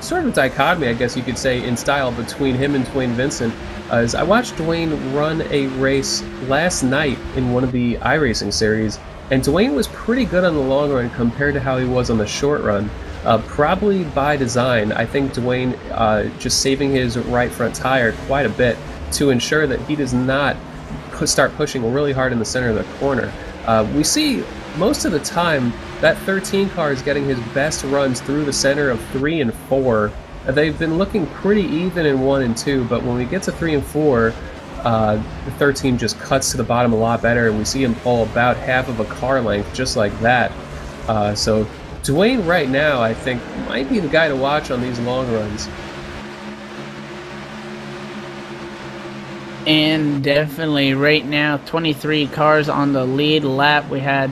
sort of dichotomy, I guess you could say, in style between him and Dwayne Vincent is I watched Dwayne run a race last night in one of the iRacing series, and Dwayne was pretty good on the long run compared to how he was on the short run. Probably by design. I think Dwayne just saving his right front tire quite a bit to ensure that he does not start pushing really hard in the center of the corner. We see most of the time that 13 car is getting his best runs through the center of 3 and 4. They've been looking pretty even in 1 and 2, but when we get to 3 and 4, the 13 just cuts to the bottom a lot better, and we see him pull about half of a car length just like that. So Dwayne right now, I think, might be the guy to watch on these long runs. And definitely right now, 23 cars on the lead lap. We had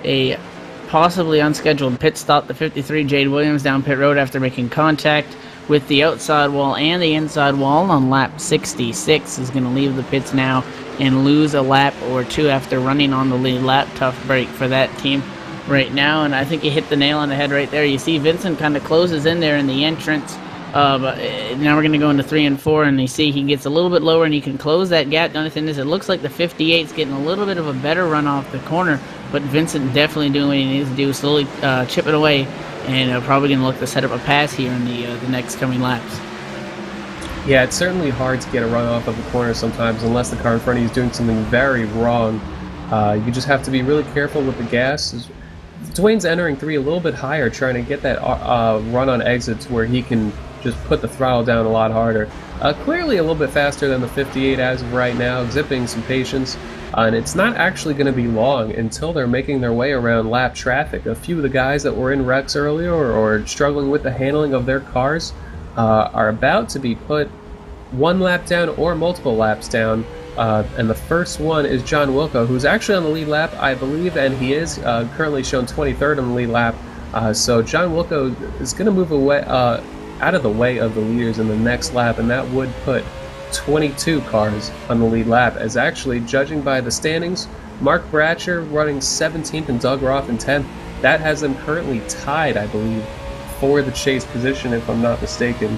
a possibly unscheduled pit stop. The 53 Jade Williams down pit road after making contact with the outside wall and the inside wall on lap 66 is going to leave the pits now and lose a lap or 2 after running on the lead lap. Tough break for that team right now, and I think you hit the nail on the head right there. You see Vincent kind of closes in there in the entrance. But now we're going to go into 3 and 4, and you see he gets a little bit lower, and he can close that gap. The only thing is, it looks like the 58's getting a little bit of a better run off the corner, but Vincent definitely doing what he needs to do, slowly chipping away, and probably going to look to set up a pass here in the next coming laps. Yeah, it's certainly hard to get a run off of a corner sometimes, unless the car in front of you is doing something very wrong. You just have to be really careful with the gas. Dwayne's entering 3 a little bit higher, trying to get that run on exits where he can just put the throttle down a lot harder. Clearly a little bit faster than the 58 as of right now, exhibiting some patience. And it's not actually going to be long until they're making their way around lap traffic. A few of the guys that were in wrecks earlier or struggling with the handling of their cars are about to be put 1 lap down or multiple laps down. And the first one is John Wilco, who's actually on the lead lap, I believe, and he is currently shown 23rd on the lead lap. So John Wilco is going to move away out of the way of the leaders in the next lap, and that would put 22 cars on the lead lap, as actually, judging by the standings, Mark Bratcher running 17th and Doug Roth in 10th. That has them currently tied, I believe, for the chase position, if I'm not mistaken.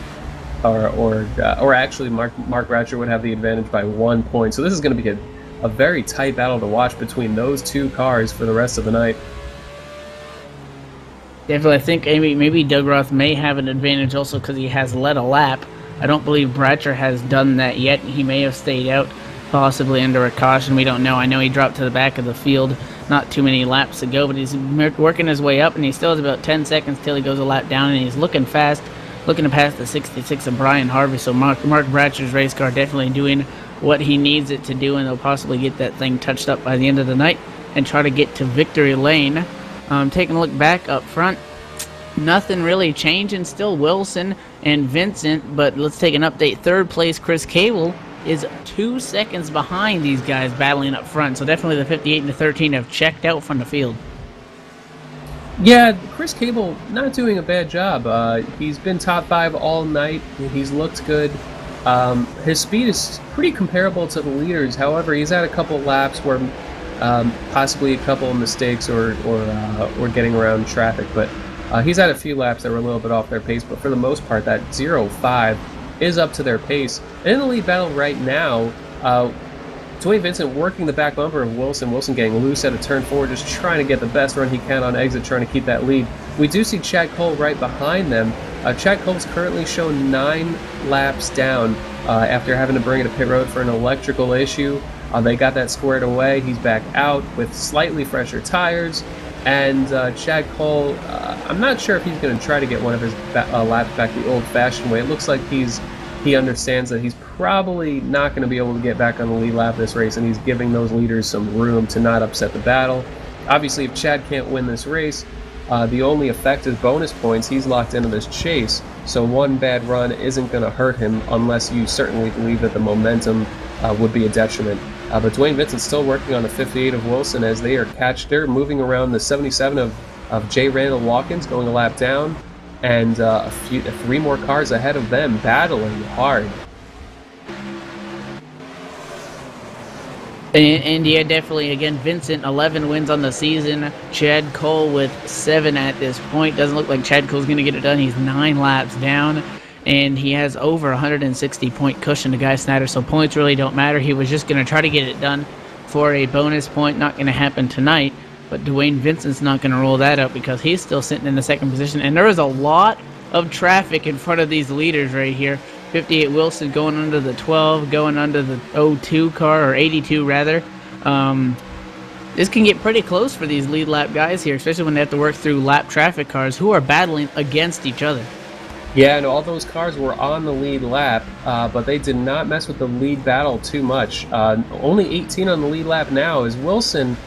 Or actually, Mark Bratcher would have the advantage by 1 point. So this is going to be a very tight battle to watch between those 2 cars for the rest of the night. Definitely, I think maybe Doug Roth may have an advantage also because he has led a lap. I don't believe Bratcher has done that yet. He may have stayed out, possibly under a caution. We don't know. I know he dropped to the back of the field not too many laps to go, but he's working his way up, and he still has about 10 seconds till he goes a lap down, and he's looking fast, looking to pass the 66 of Brian Harvey. So Mark Bratcher's race car definitely doing what he needs it to do, and they'll possibly get that thing touched up by the end of the night and try to get to victory lane. Taking a look back up front, nothing really changing. Still Wilson and Vincent, but let's take an update. 3rd place, Chris Cable, is 2 seconds behind these guys battling up front. So definitely the 58 and the 13 have checked out from the field. Yeah, Chris Cable not doing a bad job. He's been top 5 all night. He's looked good. His speed is pretty comparable to the leaders. However, he's had a couple laps where possibly a couple of mistakes or getting around traffic, but he's had a few laps that were a little bit off their pace, but for the most part that 0.5 is up to their pace. In the lead battle right now, Dwayne Vincent working the back bumper of Wilson. Wilson getting loose out of turn 4, just trying to get the best run he can on exit, trying to keep that lead. We do see Chad Cole right behind them. Chad Cole's currently shown 9 laps down after having to bring it to pit road for an electrical issue. They got that squared away. He's back out with slightly fresher tires. And Chad Cole, I'm not sure if he's going to try to get one of his laps back the old-fashioned way. It looks like he understands that he's probably not going to be able to get back on the lead lap this race, and he's giving those leaders some room to not upset the battle. Obviously, if Chad can't win this race, the only effect is bonus points. He's locked into this chase, so one bad run isn't going to hurt him unless you certainly believe that the momentum would be a detriment. But Dwayne Vincent's still working on the 58 of Wilson as they're moving around the 77 of J. Randall Watkins, going a lap down, and 3 more cars ahead of them, battling hard. And yeah, definitely, again, Vincent, 11 wins on the season. Chad Cole with 7 at this point. Doesn't look like Chad Cole's going to get it done. He's 9 laps down, and he has over 160-point cushion to Guy Snyder, so points really don't matter. He was just going to try to get it done for a bonus point. Not going to happen tonight, but Dwayne Vincent's not going to roll that up because he's still sitting in the second position, and there is a lot of traffic in front of these leaders right here. 58 Wilson going under the 12, going under the 02 car, or 82 rather. This can get pretty close for these lead lap guys here, especially when they have to work through lap traffic cars who are battling against each other. Yeah, and all those cars were on the lead lap, but they did not mess with the lead battle too much. Only 18 on the lead lap now is Wilson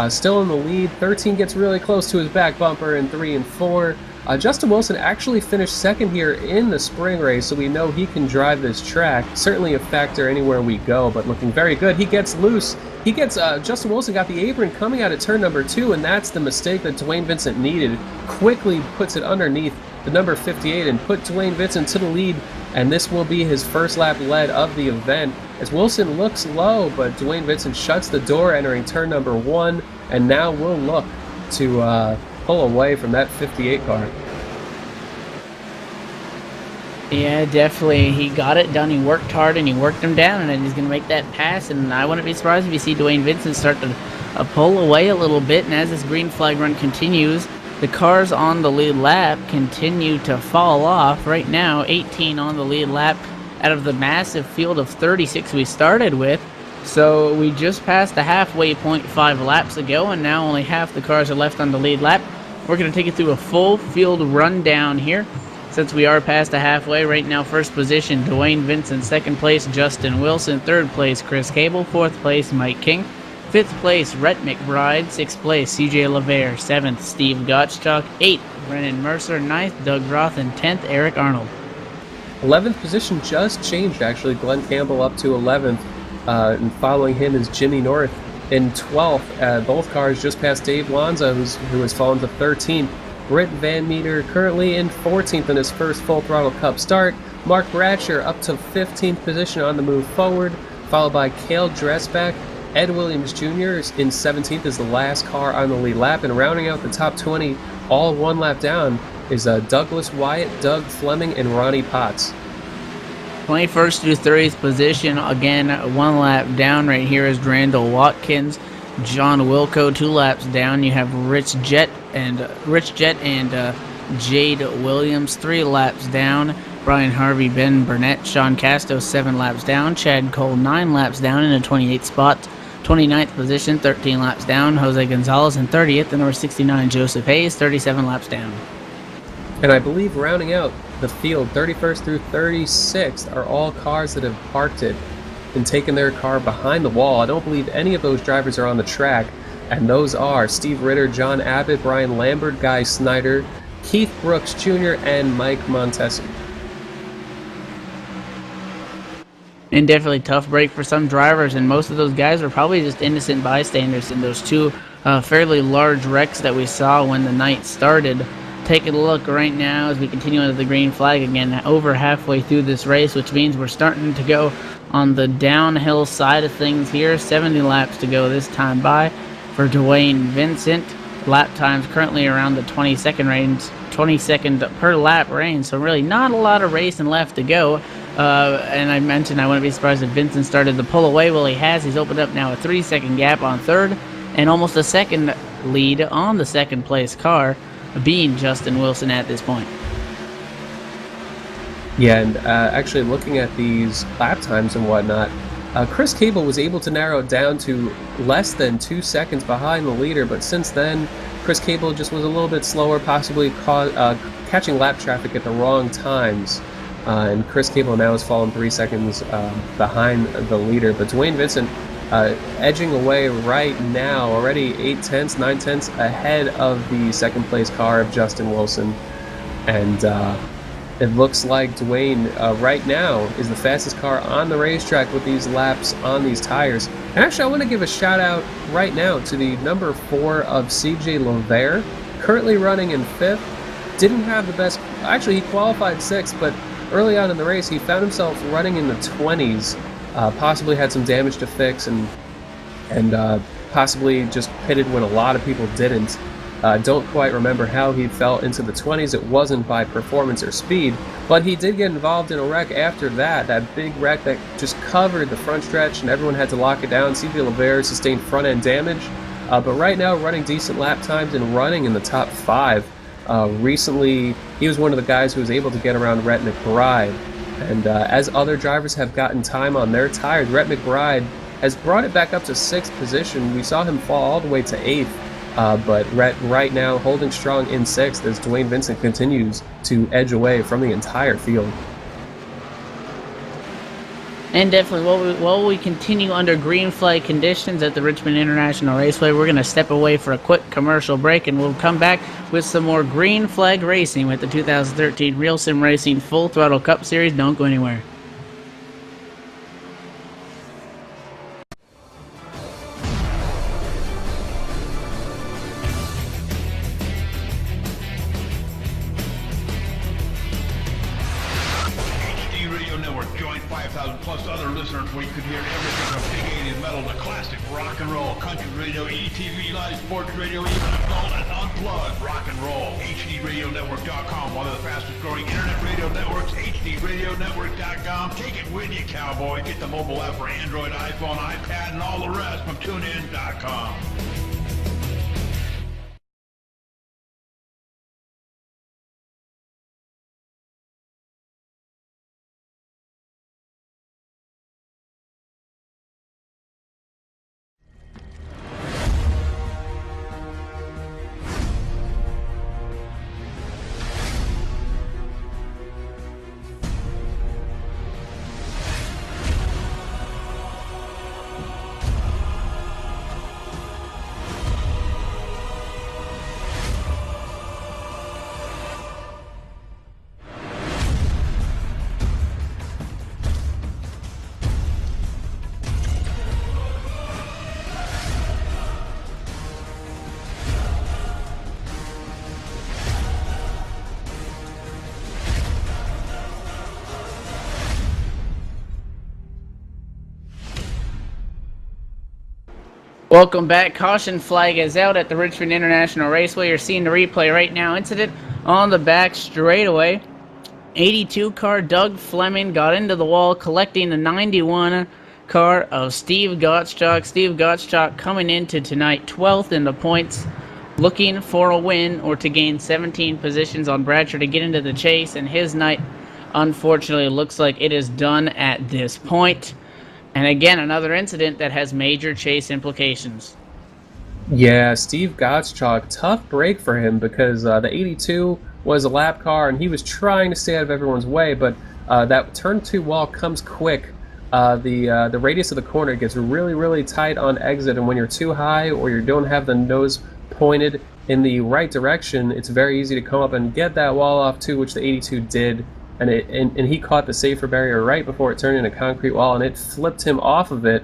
still in the lead. 13 gets really close to his back bumper in 3 and 4. Justin Wilson actually finished second here in the spring race, so we know he can drive this track. Certainly a factor anywhere we go, but looking very good. He gets loose. Justin Wilson got the apron coming out of turn number 2, and that's the mistake that Dwayne Vincent needed. Quickly puts it underneath the number 58 and put Dwayne Vincent to the lead, and this will be his first lap lead of the event. As Wilson looks low, but Dwayne Vincent shuts the door entering turn number 1, and now we'll look to pull away from that 58 car. Yeah, definitely. He got it done. He worked hard and he worked him down, and then he's going to make that pass. And I wouldn't be surprised if you see Dwayne Vincent start to pull away a little bit. And as this green flag run continues, the cars on the lead lap continue to fall off. Right now, 18 on the lead lap out of the massive field of 36 we started with. So we just passed the halfway point 5 laps ago, and now only half the cars are left on the lead lap. We're going to take you through a full field rundown here. Since we are past the halfway, right now, first position, Dwayne Vincent. Second place, Justin Wilson. Third place, Chris Cable. Fourth place, Mike King. Fifth place, Rhett McBride. Sixth place, CJ LeVere. Seventh, Steve Gottschalk. Eighth, Brennan Mercer. Ninth, Doug Roth. And 10th, Eric Arnold. 11th position just changed, actually. Glenn Campbell up to 11th, and following him is Jimmy North in 12th. Both cars just past Dave Lanza, who has fallen to 13th. Britt Van Meter currently in 14th in his first Full Throttle Cup start. Mark Bratcher up to 15th position on the move forward, followed by Cale Dressback. Ed Williams Jr. is in 17th as the last car on the lead lap, and rounding out the top 20, all 1 lap down, is Douglas Wyatt, Doug Fleming, and Ronnie Potts. 21st through 30th position, again, 1 lap down right here is Randall Watkins. John Wilco, 2 laps down. You have Rich Jett and Jade Williams, 3 laps down. Brian Harvey, Ben Burnett, Sean Casto, 7 laps down. Chad Cole, 9 laps down in a 28th spot. 29th position, 13 laps down. Jose Gonzalez in 30th. The number 69, Joseph Hayes, 37 laps down. And I believe rounding out the field, 31st through 36th, are all cars that have parked it and taken their car behind the wall. I don't believe any of those drivers are on the track, and those are Steve Ritter, John Abbott, Brian Lambert, Guy Snyder, Keith Brooks Jr., and Mike Montesi. And definitely tough break for some drivers, and most of those guys were probably just innocent bystanders in those 2 fairly large wrecks that we saw when the night started. Taking a look right now as we continue into the green flag again, over halfway through this race, which means we're starting to go on the downhill side of things here. 70 laps to go this time by for Dwayne Vincent. Lap times currently around the 22nd per lap range, so really not a lot of racing left to go. And I mentioned I wouldn't be surprised if Vincent started to pull away. Well, he has. He's opened up now a 3-second gap on third and almost a second lead on the second place car, being Justin Wilson at this point. Yeah, and actually looking at these lap times and whatnot, Chris Cable was able to narrow it down to less than 2 seconds behind the leader, but since then, Chris Cable just was a little bit slower, possibly catching lap traffic at the wrong times. And Chris Cable now has fallen 3 seconds behind the leader, but Dwayne Vincent edging away right now, already 8/10, 9/10 ahead of the second place car of Justin Wilson. And it looks like Dwayne right now is the fastest car on the racetrack with these laps on these tires. And actually, I want to give a shout out right now to the number 4 of CJ Lovere, currently running in 5th. Didn't have the best, actually he qualified 6th, but early on in the race he found himself running in the 20s, possibly had some damage to fix and possibly just pitted when a lot of people didn't. Don't quite remember how he fell into the 20s. It wasn't by performance or speed, but he did get involved in a wreck after that big wreck that just covered the front stretch and everyone had to lock it down. CJ Lovere sustained front end damage, but right now running decent lap times and running in the top 5. Recently, he was one of the guys who was able to get around Rhett McBride, and as other drivers have gotten time on their tires, Rhett McBride has brought it back up to 6th position. We saw him fall all the way to 8th. But Rhett right now holding strong in 6th as Dwayne Vincent continues to edge away from the entire field. And definitely, while we continue under green flag conditions at the Richmond International Raceway, we're going to step away for a quick commercial break, and we'll come back with some more green flag racing with the 2013 Real Sim Racing Full Throttle Cup Series. Don't go anywhere. Where you could hear everything from big 80s metal to classic rock and roll, country radio, ETV, live sports radio, even adult and unplugged rock and roll. HDRadioNetwork.com, one of the fastest growing internet radio networks, HDRadioNetwork.com. Take it with you, cowboy. Get the mobile app for Android, iPhone, iPad, and all the rest from TuneIn.com. Welcome back. Caution flag is out at the Richmond International Raceway. You're seeing the replay right now. Incident on the back straightaway. 82 car Doug Fleming got into the wall, collecting the 91 car of Steve Gottschalk. Steve Gottschalk coming into tonight 12th in the points, looking for a win or to gain 17 positions on Bradshaw to get into the chase. And his night, unfortunately, looks like it is done at this point. And again, another incident that has major chase implications. Yeah, Steve Gottschalk, tough break for him because the 82 was a lap car and he was trying to stay out of everyone's way, but that turn 2 wall comes quick. The radius of the corner gets really, really tight on exit, and when you're too high or you don't have the nose pointed in the right direction, it's very easy to come up and get that wall off too, which the 82 did. And he caught the safer barrier right before it turned into a concrete wall, and it flipped him off of it.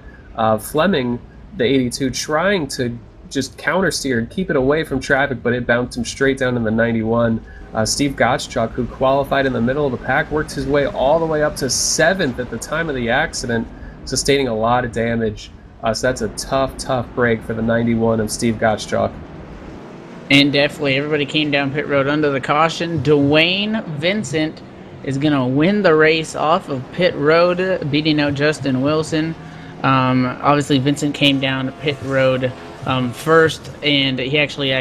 Fleming, the 82, trying to just counter steer and keep it away from traffic, but it bounced him straight down in the 91. Steve Gottschalk, who qualified in the middle of the pack, worked his way all the way up to 7th at the time of the accident, sustaining a lot of damage. So that's a tough break for the 91 of Steve Gottschalk. And definitely everybody came down pit road under the caution. Dwayne Vincent is going to win the race off of pit road, beating out Justin Wilson. Obviously, Vincent came down pit road first, and he actually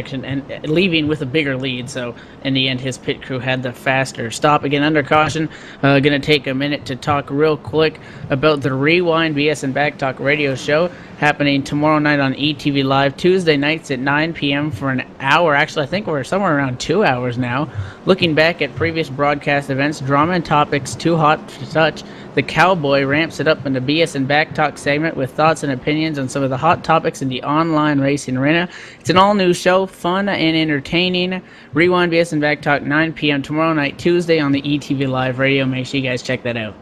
leaving with a bigger lead. So in the end, his pit crew had the faster stop. Again, under caution. Going to take a minute to talk real quick about the Rewind BS and Back Talk radio show happening tomorrow night on ETV Live, Tuesday nights at 9 p.m. for an hour. Actually, I think we're somewhere around 2 hours now. Looking back at previous broadcast events, drama and topics too hot to touch, the Cowboy ramps it up in the BS and Back Talk segment with thoughts and opinions on some of the hot topics in the online racing arena. It's an all-new show, fun and entertaining. Rewind BS and Back Talk, 9 p.m. tomorrow night, Tuesday on the ETV Live radio. Make sure you guys check that out.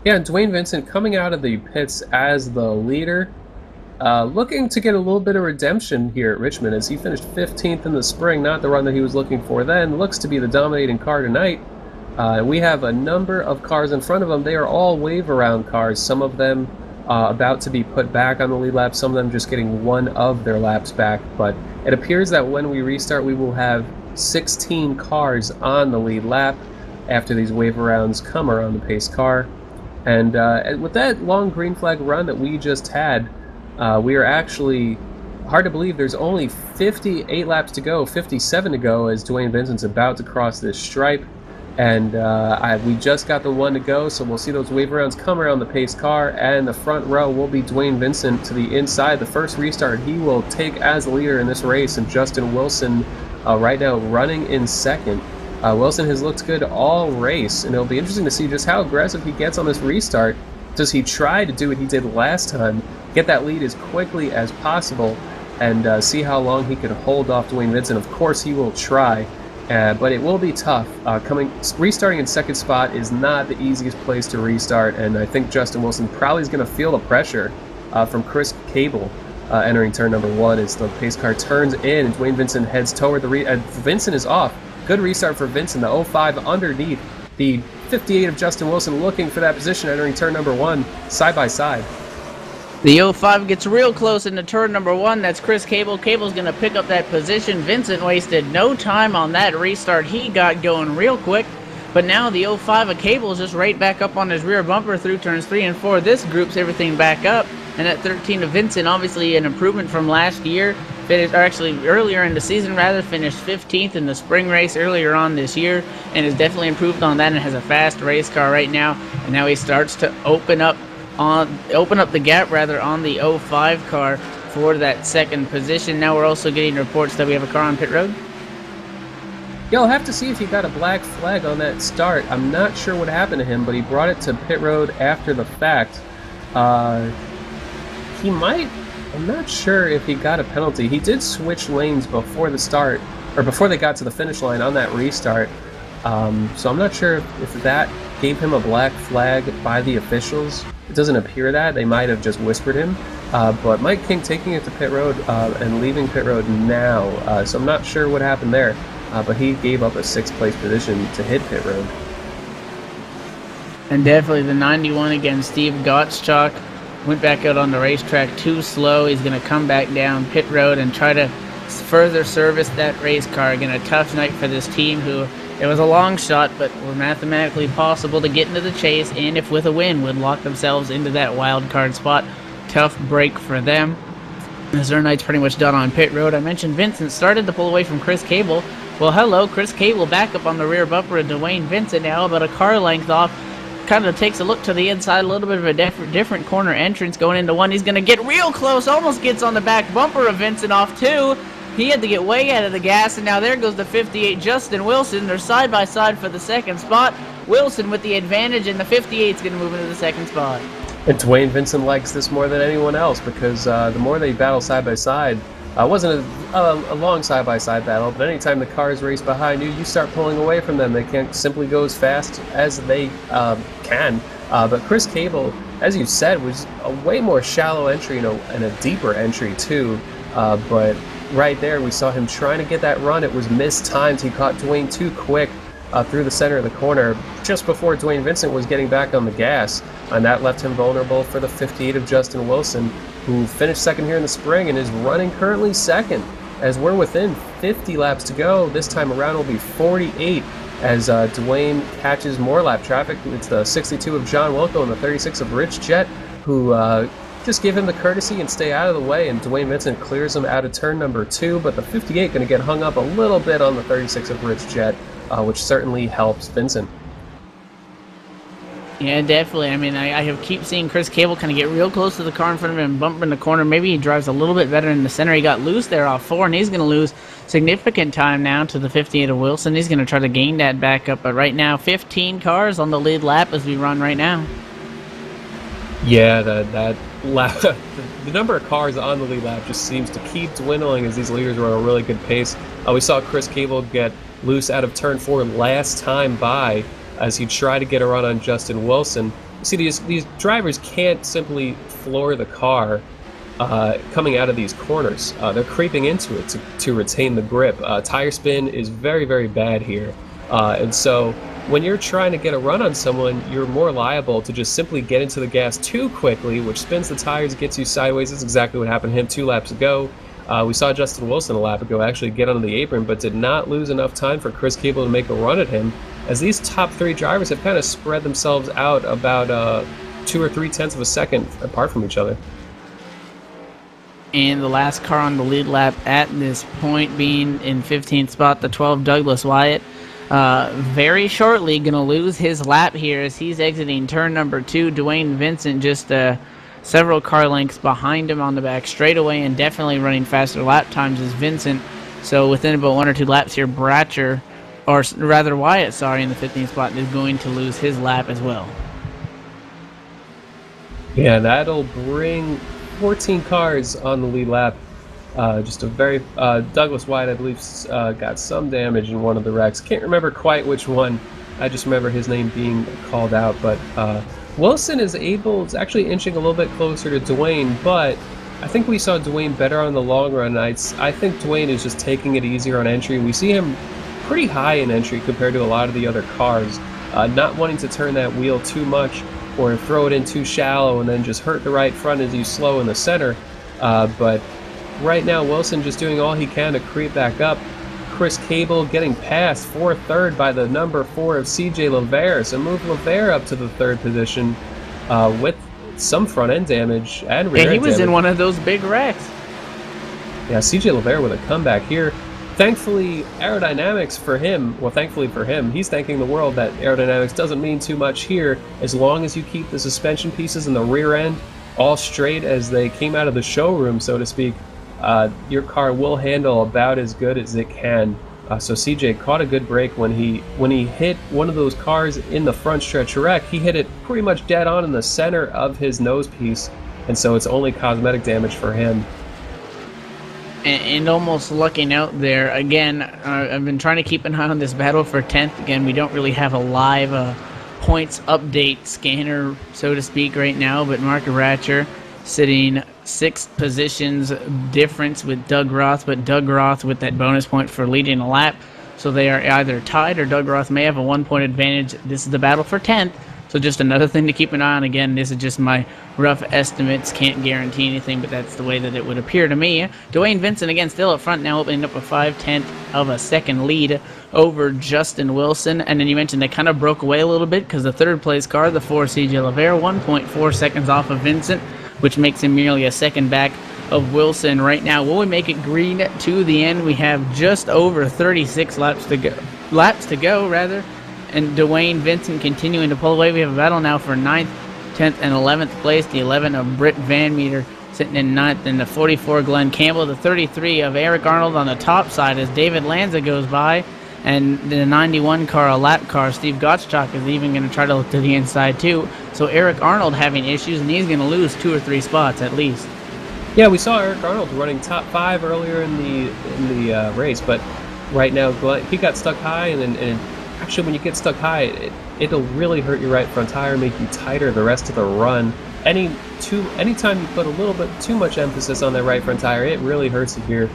Yeah, Dwayne Vincent coming out of the pits as the leader, looking to get a little bit of redemption here at Richmond as he finished 15th in the spring, not the run that he was looking for then. Looks to be the dominating car tonight. We have a number of cars in front of them. They are all wave-around cars, some of them about to be put back on the lead lap, some of them just getting one of their laps back. But it appears that when we restart, we will have 16 cars on the lead lap after these wave-arounds come around the pace car. And with that long green flag run that we just had, we are actually, hard to believe, there's only 58 laps to go, 57 to go as Dwayne Vincent's about to cross this stripe. And we just got the one to go, so we'll see those wave rounds come around the pace car, and the front row will be Dwayne Vincent to the inside. The first restart he will take as the leader in this race, and Justin Wilson right now running in second. Wilson has looked good all race, and it'll be interesting to see just how aggressive he gets on this restart. Does he try to do what he did last time, get that lead as quickly as possible, and see how long he can hold off Dwayne Vincent? Of course he will try. But it will be tough. Restarting in second spot is not the easiest place to restart, and I think Justin Wilson probably is going to feel the pressure from Chris Cable entering turn number 1 as the pace car turns in and Dwayne Vincent heads toward the Vincent is off. Good restart for Vincent, the 05 underneath the 58 of Justin Wilson, looking for that position entering turn number 1, side by side. The 05 gets real close into turn number 1. That's Chris Cable. Cable's going to pick up that position. Vincent wasted no time on that restart. He got going real quick. But now the 05 of Cable is just right back up on his rear bumper through turns 3 and 4. This groups everything back up. And at 13 of Vincent, obviously an improvement from last year. Earlier in the season, finished 15th in the spring race earlier on this year. And has definitely improved on that and has a fast race car right now. And now he starts to open up the gap on the 05 car for that second position. Now we're also getting reports that we have a car on pit road. Yeah, I'll have to see if he got a black flag on that start. I'm not sure what happened to him, but he brought it to pit road after the fact. He might, I'm not sure if he got a penalty. He did switch lanes before the start, or before they got to the finish line on that restart. So I'm not sure if that gave him a black flag by the officials. It doesn't appear that. They might have just whispered him. But Mike King taking it to pit road and leaving pit road now. So I'm not sure what happened there. But he gave up a 6th place position to hit pit road. And definitely the 91 again, Steve Gottschalk, went back out on the racetrack too slow. He's going to come back down pit road and try to further service that race car. Again, a tough night for this team who, it was a long shot, but were mathematically possible to get into the chase, and if with a win, would lock themselves into that wild card spot. Tough break for them. As their night's pretty much done on pit road. I mentioned Vincent started to pull away from Chris Cable. Well, hello, Chris Cable back up on the rear bumper of Dwayne Vincent now, about a car length off. Kind of takes a look to the inside, a little bit of a different corner entrance going into one. He's going to get real close, almost gets on the back bumper of Vincent off too. He had to get way out of the gas, and now there goes the 58 Justin Wilson. They're side by side for the second spot. Wilson with the advantage, and the 58 is going to move into the second spot. And Dwayne Vincent likes this more than anyone else because the more they battle side by side, it wasn't a long side-by-side battle, but anytime the cars race behind you, you start pulling away from them. They can't simply go as fast as they can. But Chris Cable, as you said, was a way more shallow entry and a deeper entry too. But right there, we saw him trying to get that run. It was mistimed. He caught Dwayne too quick through the center of the corner just before Dwayne Vincent was getting back on the gas. And that left him vulnerable for the 58 of Justin Wilson, who finished second here in the spring and is running currently second. As we're within 50 laps to go, this time around will be 48 as Dwayne catches more lap traffic. It's the 62 of John Wilco and the 36 of Rich Jett, who just give him the courtesy and stay out of the way, and Dwayne Vincent clears him out of turn number 2, but the 58 going to get hung up a little bit on the 36 of Rich Jett, which certainly helps Vincent. Yeah, definitely. I mean, I keep seeing Chris Cable kind of get real close to the car in front of him and bump in the corner. Maybe he drives a little bit better in the center. He got loose there off 4, and he's going to lose significant time now to the 58 of Wilson. He's going to try to gain that back up, but right now, 15 cars on the lead lap as we run right now. Yeah, that lap, the number of cars on the lead lap just seems to keep dwindling as these leaders are at a really good pace. We saw Chris Cable get loose out of turn 4 last time by, as he tried to get a run on Justin Wilson. You see, these drivers can't simply floor the car coming out of these corners. They're creeping into it to retain the grip. Tire spin is very, very bad here. And so when you're trying to get a run on someone, you're more liable to just simply get into the gas too quickly, which spins the tires, gets you sideways. That's exactly what happened to him 2 laps ago. We saw Justin Wilson a lap ago actually get onto the apron, but did not lose enough time for Chris Cable to make a run at him, as these top 3 drivers have kind of spread themselves out about 2 or 3 tenths of a second apart from each other. And the last car on the lead lap at this point being in 15th spot, the 12 Douglas Wyatt. Very shortly going to lose his lap here as he's exiting turn number 2. Dwayne Vincent just several car lengths behind him on the back straightaway, and definitely running faster lap times as Vincent. So within about 1 or 2 laps here, Wyatt, in the 15th spot, is going to lose his lap as well. Yeah, that'll bring 14 cars on the lead lap. Just a very Douglas Wyatt, I believe, got some damage in one of the wrecks. Can't remember quite which one. I just remember his name being called out. But Wilson is actually inching a little bit closer to Dwayne, but I think we saw Dwayne better on the long run. I think Dwayne is just taking it easier on entry. We see him pretty high in entry compared to a lot of the other cars, not wanting to turn that wheel too much or throw it in too shallow and then just hurt the right front as you slow in the center. But right now, Wilson just doing all he can to creep back up. Chris Cable getting passed for 3rd by the number 4 of CJ LeVere. So move LeVere up to the 3rd position with some front end damage and rear end damage. Yeah, he was in one of those big wrecks. Yeah, CJ LeVere with a comeback here. Thankfully, aerodynamics for him, he's thanking the world that aerodynamics doesn't mean too much here as long as you keep the suspension pieces in the rear end all straight as they came out of the showroom, so to speak. Your car will handle about as good as it can. So CJ caught a good break when he hit one of those cars in the front stretch wreck. He hit it pretty much dead on in the center of his nose piece, and so it's only cosmetic damage for him. And almost lucking out there. Again, I've been trying to keep an eye on this battle for 10th. Again, we don't really have a live points update scanner, so to speak, right now, but Mark Ratcher sitting 6 positions difference with Doug Roth, but Doug Roth with that bonus point for leading a lap. So they are either tied or Doug Roth may have a 1-point advantage. This is the battle for 10th. So just another thing to keep an eye on. Again, this is just my rough estimates. Can't guarantee anything, but that's the way that it would appear to me. Dwayne Vincent, again, still up front now, opening up a 5/10 of a second lead over Justin Wilson. And then you mentioned they kind of broke away a little bit because the 3rd place car, the 4 CJ LeVere, 1.4 seconds off of Vincent, which makes him merely a second back of Wilson right now. Will we make it green to the end? We have just over 36 laps to go. And Dwayne Vincent continuing to pull away. We have a battle now for 9th, 10th, and 11th place. The 11 of Britt Van Meter sitting in 9th, and the 44 Glenn Campbell, the 33 of Eric Arnold on the top side as David Lanza goes by, and the 91 car, a lap car, Steve Gottschalk is even going to try to look to the inside too. So Eric Arnold having issues, and he's going to lose 2 or 3 spots at least. Yeah, we saw Eric Arnold running top 5 earlier in the race, but right now he got stuck high, and actually, when you get stuck high, it'll really hurt your right front tire, make you tighter the rest of the run. Anytime you put a little bit too much emphasis on that right front tire, it really hurts it here.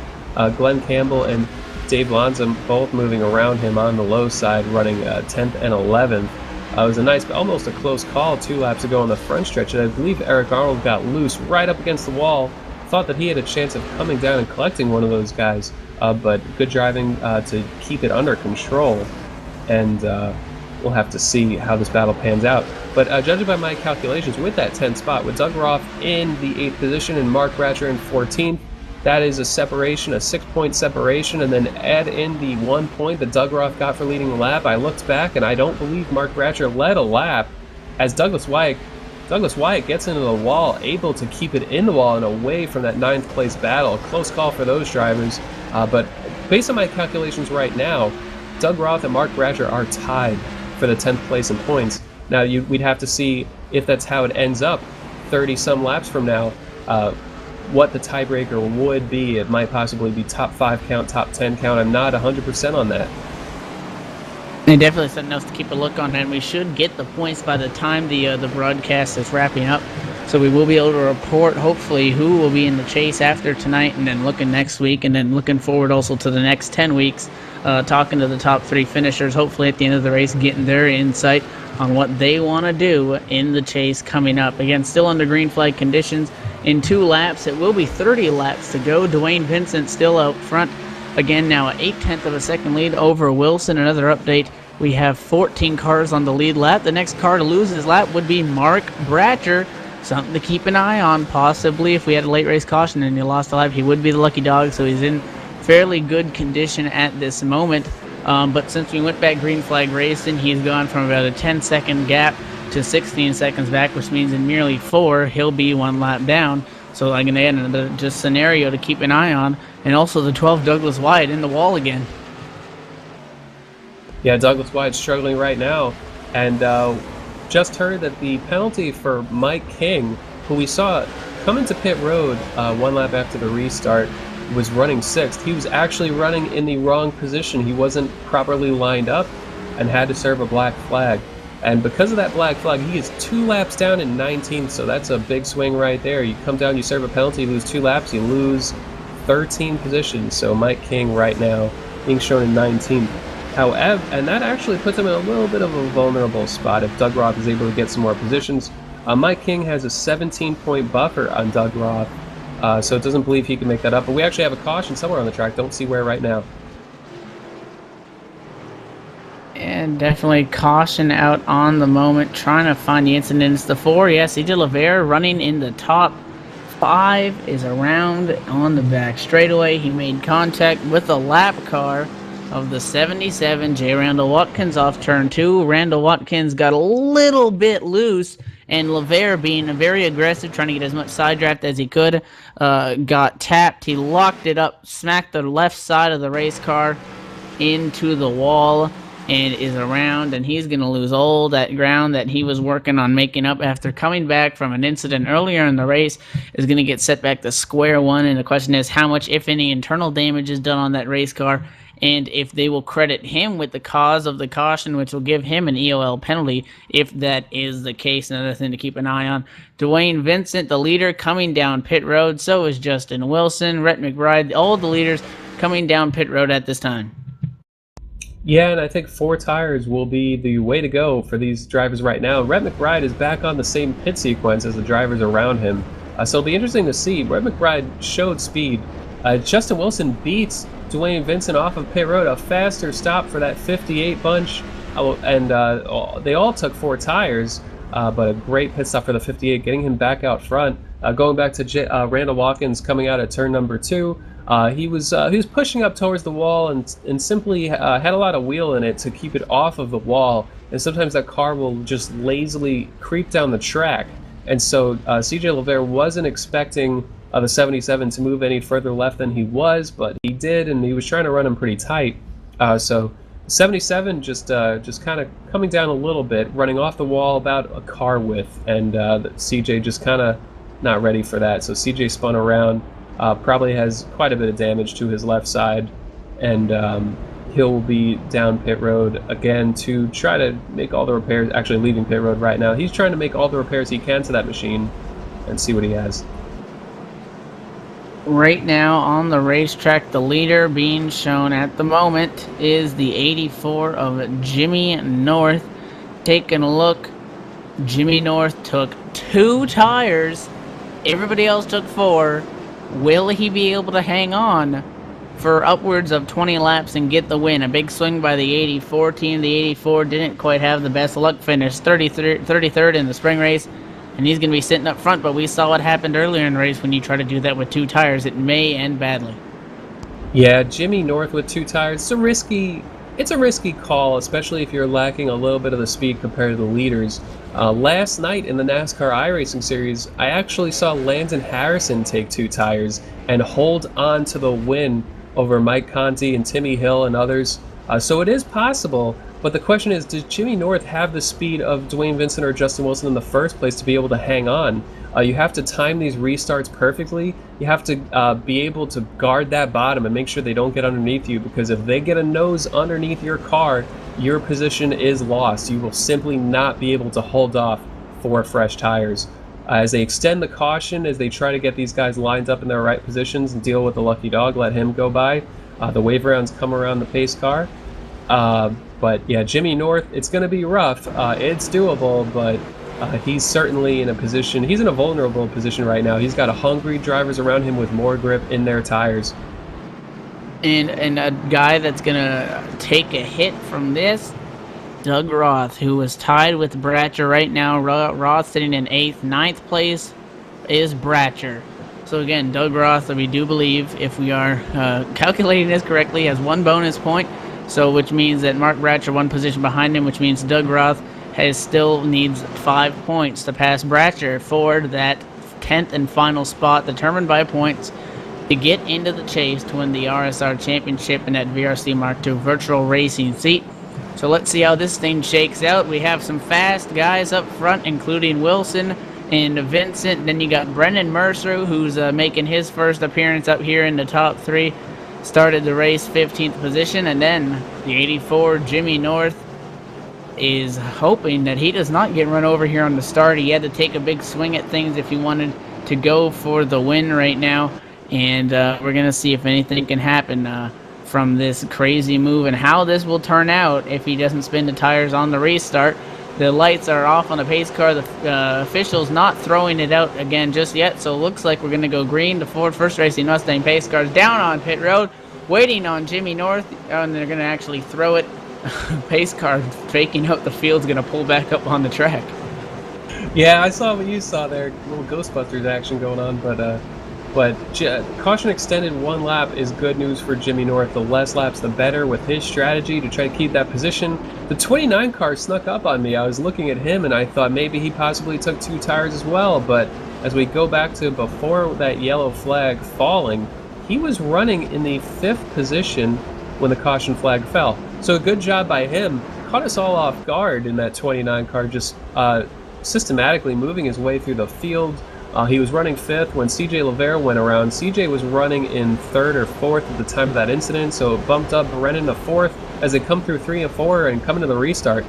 Glenn Campbell and Dave Lanza both moving around him on the low side, running 10th and 11th. It was almost a close call 2 laps ago on the front stretch, and I believe Eric Arnold got loose right up against the wall. Thought that he had a chance of coming down and collecting one of those guys, but good driving to keep it under control. and we'll have to see how this battle pans out. But judging by my calculations, with that 10th spot, with Doug Roth in the 8th position and Mark Bratcher in 14th, that is a separation, a 6-point separation, and then add in the 1 point that Doug Roth got for leading the lap. I looked back, and I don't believe Mark Bratcher led a lap, as Douglas Wyatt gets into the wall, able to keep it in the wall and away from that 9th place battle. Close call for those drivers, but based on my calculations right now, Doug Roth and Mark Bratcher are tied for the 10th place in points. Now, we'd have to see if that's how it ends up 30-some laps from now, what the tiebreaker would be. It might possibly be top 5 count, top 10 count. I'm not 100% on that. And definitely something else to keep a look on, and we should get the points by the time the broadcast is wrapping up. So we will be able to report, hopefully, who will be in the chase after tonight, and then looking next week, and then looking forward also to the next 10 weeks, talking to the top 3 finishers, hopefully at the end of the race, getting their insight on what they want to do in the chase coming up. Again, still under green flag conditions. In 2 laps, it will be 30 laps to go. Dwayne Vincent still out front. Again, now an 0.8 of a second lead over Wilson. Another update, we have 14 cars on the lead lap. The next car to lose his lap would be Mark Bratcher. Something to keep an eye on, possibly. If we had a late race caution and he lost a lap, he would be the lucky dog, so he's in fairly good condition at this moment. But since we went back green flag racing, he's gone from about a 10-second gap to 16 seconds back, which means in merely 4, he'll be 1 lap down. So I'm going to add another just scenario to keep an eye on. And also the 12 Douglas Wyatt in the wall again. Yeah, Douglas Wyatt's struggling right now. And just heard that the penalty for Mike King, who we saw come into pit road 1 lap after the restart, was running 6th. He was actually running in the wrong position. He wasn't properly lined up and had to serve a black flag. And because of that black flag, he is 2 laps down in 19th, so that's a big swing right there. You come down, you serve a penalty, you lose 2 laps, you lose 13 positions. So Mike King right now being shown in 19th. However, and that actually puts him in a little bit of a vulnerable spot if Doug Roth is able to get some more positions. Mike King has a 17-point buffer on Doug Roth, so it doesn't believe he can make that up. But we actually have a caution somewhere on the track. Don't see where right now. And definitely caution out on the moment, trying to find the incidents. The 4, yes, CJ Lavere running in the top 5 is around on the back straightaway. He made contact with a lap car of the 77, J. Randall Watkins off turn 2. Randall Watkins got a little bit loose, and Lavere, being very aggressive, trying to get as much side draft as he could, got tapped. He locked it up, smacked the left side of the race car into the wall, and is around, and he's going to lose all that ground that he was working on making up after coming back from an incident earlier in the race. Is going to get set back to square one, and the question is how much, if any, internal damage is done on that race car, and if they will credit him with the cause of the caution, which will give him an EOL penalty if that is the case. Another thing to keep an eye on. Dwayne Vincent, the leader, coming down pit road. So is Justin Wilson, Rhett McBride, all the leaders coming down pit road at this time. Yeah, and I think 4 tires will be the way to go for these drivers right now. Rhett McBride is back on the same pit sequence as the drivers around him. So it'll be interesting to see. Rhett McBride showed speed. Justin Wilson beats Dwayne Vincent off of pit road, a faster stop for that 58 bunch. And they all took 4 tires, but a great pit stop for the 58, getting him back out front. Going back to Randall Watkins coming out at turn number 2. He was pushing up towards the wall and simply had a lot of wheel in it to keep it off of the wall. And sometimes that car will just lazily creep down the track. And so CJ Lavere wasn't expecting the 77 to move any further left than he was, but he did, and he was trying to run him pretty tight. So 77 just kind of coming down a little bit, running off the wall about a car width, and CJ just kind of not ready for that. So CJ spun around. Probably has quite a bit of damage to his left side, and he'll be down pit road again to try to make all the repairs. Actually leaving pit road right now. He's trying to make all the repairs he can to that machine and see what he has. Right now on the racetrack, the leader being shown at the moment is the 84 of Jimmy North. Taking a look, Jimmy North took 2 tires. Everybody else took 4. Will he be able to hang on for upwards of 20 laps and get the win. A big swing by the 84 team. The 84 didn't quite have the best luck, finished 33rd in the spring race, and he's going to be sitting up front, but we saw what happened earlier in the race. When you try to do that with 2 tires, it may end badly. Yeah, Jimmy North with 2 tires. It's a risky call, especially if you're lacking a little bit of the speed compared to the leaders. Last night in the NASCAR iRacing Series, I actually saw Landon Harrison take 2 tires and hold on to the win over Mike Conti and Timmy Hill and others. So it is possible, but the question is, does Jimmy North have the speed of Dwayne Vincent or Justin Wilson in the first place to be able to hang on? You have to time these restarts perfectly. You have to be able to guard that bottom and make sure they don't get underneath you, because if they get a nose underneath your car, your position is lost. You will simply not be able to hold off 4 fresh tires. As they extend the caution, as they try to get these guys lined up in their right positions and deal with the lucky dog, let him go by. The wave rounds come around the pace car. But yeah, Jimmy North, it's going to be rough. It's doable, but he's certainly in a position, he's in a vulnerable position right now. He's got hungry drivers around him with more grip in their tires. And a guy that's going to take a hit from this, Doug Roth, who is tied with Bratcher right now. Roth sitting in 8th. 9th place is Bratcher. So again, Doug Roth, we do believe, if we are calculating this correctly, has 1 bonus point. So which means that Mark Bratcher 1 position behind him, which means Doug Roth still needs 5 points to pass Bratcher for that 10th and final spot, determined by points, to get into the chase to win the RSR Championship in that VRC Mark II virtual racing seat. So let's see how this thing shakes out. We have some fast guys up front, including Wilson and Vincent. Then you got Brendan Mercer, who's making his first appearance up here in the top 3. Started the race 15th position. And then the 84, Jimmy North, is hoping that he does not get run over here on the start. He had to take a big swing at things if he wanted to go for the win right now. And we're going to see if anything can happen from this crazy move and how this will turn out if he doesn't spin the tires on the restart. The lights are off on the pace car. The official's not throwing it out again just yet, so it looks like we're going to go green. The Ford First Racing Mustang pace car is down on pit road, waiting on Jimmy North, and they're going to actually throw it. Pace car faking out the field's going to pull back up on the track. Yeah, I saw what you saw there. A little Ghostbusters action going on, but caution extended 1 lap is good news for Jimmy North. The less laps, the better with his strategy to try to keep that position. The 29 car snuck up on me. I was looking at him and I thought maybe he possibly took 2 tires as well, but as we go back to before that yellow flag falling, he was running in the 5th position when the caution flag fell. So a good job by him. Caught us all off guard in that 29 car, just systematically moving his way through the field. He was running 5th when CJ Lavere went around. CJ was running in 3rd or 4th at the time of that incident, so it bumped up Brennan to 4th as they come through 3 and 4 and come into the restart.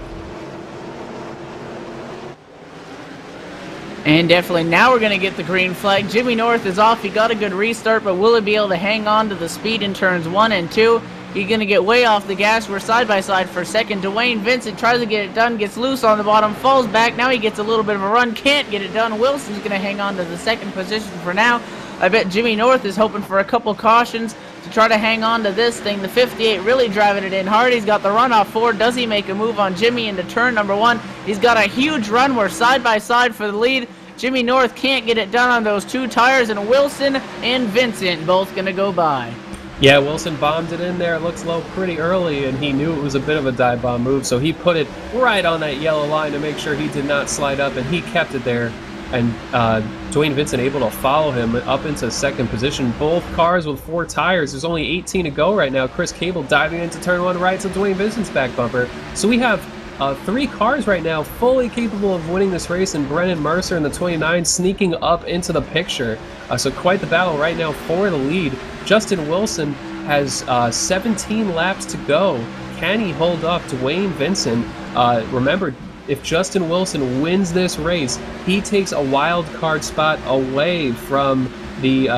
And definitely now we're going to get the green flag. Jimmy North is off. He got a good restart, but will he be able to hang on to the speed in turns 1 and 2? He's going to get way off the gas. We're side by side for second. Dwayne Vincent tries to get it done, gets loose on the bottom, falls back. Now he gets a little bit of a run, can't get it done. Wilson's going to hang on to the 2nd position for now. I bet Jimmy North is hoping for a couple cautions to try to hang on to this thing. The 58 really driving it in hard. He's got the runoff forward. Does he make a move on Jimmy into turn number 1? He's got a huge run. We're side by side for the lead. Jimmy North can't get it done on those 2 tires, and Wilson and Vincent both going to go by. Yeah, Wilson bombed it in there. It looks low pretty early, and he knew it was a bit of a dive bomb move, so he put it right on that yellow line to make sure he did not slide up, and he kept it there. And Dwayne Vincent able to follow him up into 2nd position. Both cars with 4 tires. There's only 18 to go right now. Chris Cable diving into turn 1 right to Dwayne Vincent's back bumper. So we have 3 cars right now fully capable of winning this race, and Brendan Mercer in the 29 sneaking up into the picture. So quite the battle right now for the lead. Justin Wilson has 17 laps to go. Can he hold off Dwayne Vincent? Remember, if Justin Wilson wins this race, he takes a wild card spot away from the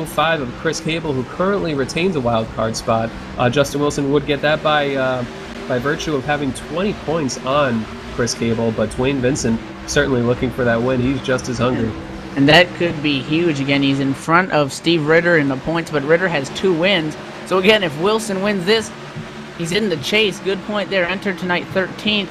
05 of Chris Cable, who currently retains a wild card spot. Justin Wilson would get that by virtue of having 20 points on Chris Cable, but Dwayne Vincent certainly looking for that win. He's just as hungry. And that could be huge. Again, he's in front of Steve Ritter in the points, but Ritter has 2 wins. So again, if Wilson wins this, he's in the chase. Good point there. Entered tonight 13th.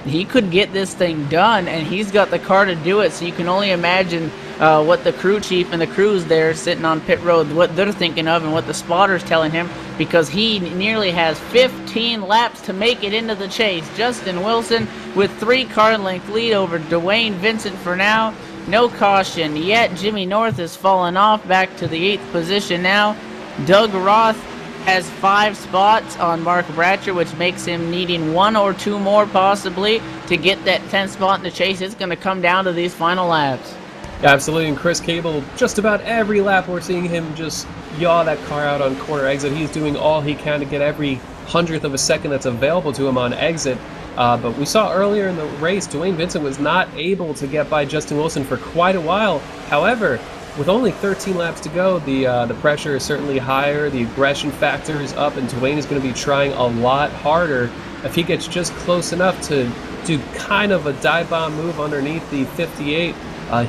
He could get this thing done, and he's got the car to do it. So you can only imagine what the crew chief and the crews there sitting on pit road, what they're thinking of and what the spotter's telling him, because he nearly has 15 laps to make it into the chase. Justin Wilson with 3 car length lead over Dwayne Vincent for now. No caution yet. Jimmy North has fallen off back to the 8th position now. Doug Roth has 5 spots on Mark Bratcher, which makes him needing 1 or 2 more possibly to get that 10th spot in the chase. It's going to come down to these final laps. Absolutely, and Chris Cable, just about every lap we're seeing him just yaw that car out on corner exit. He's doing all he can to get every 100th of a second that's available to him on exit. But we saw earlier in the race, Dwayne Vincent was not able to get by Justin Wilson for quite a while. However, with only 13 laps to go, the pressure is certainly higher, the aggression factor is up, and Dwayne is going to be trying a lot harder. If he gets just close enough to do kind of a dive bomb move underneath the 58,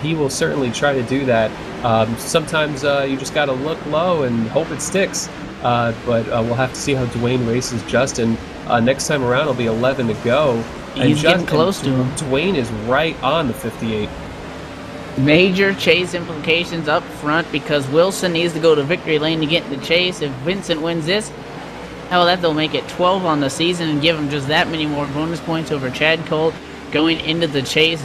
he will certainly try to do that. Sometimes you just got to look low and hope it sticks, but we'll have to see how Dwayne races Justin. Next time around, it'll be 11 to go. He's getting close to him. Dwayne is right on the 58. Major chase implications up front because Wilson needs to go to victory lane to get in the chase. If Vincent wins this, hell, that'll make it 12 on the season and give him just that many more bonus points over Chad Colt going into the chase.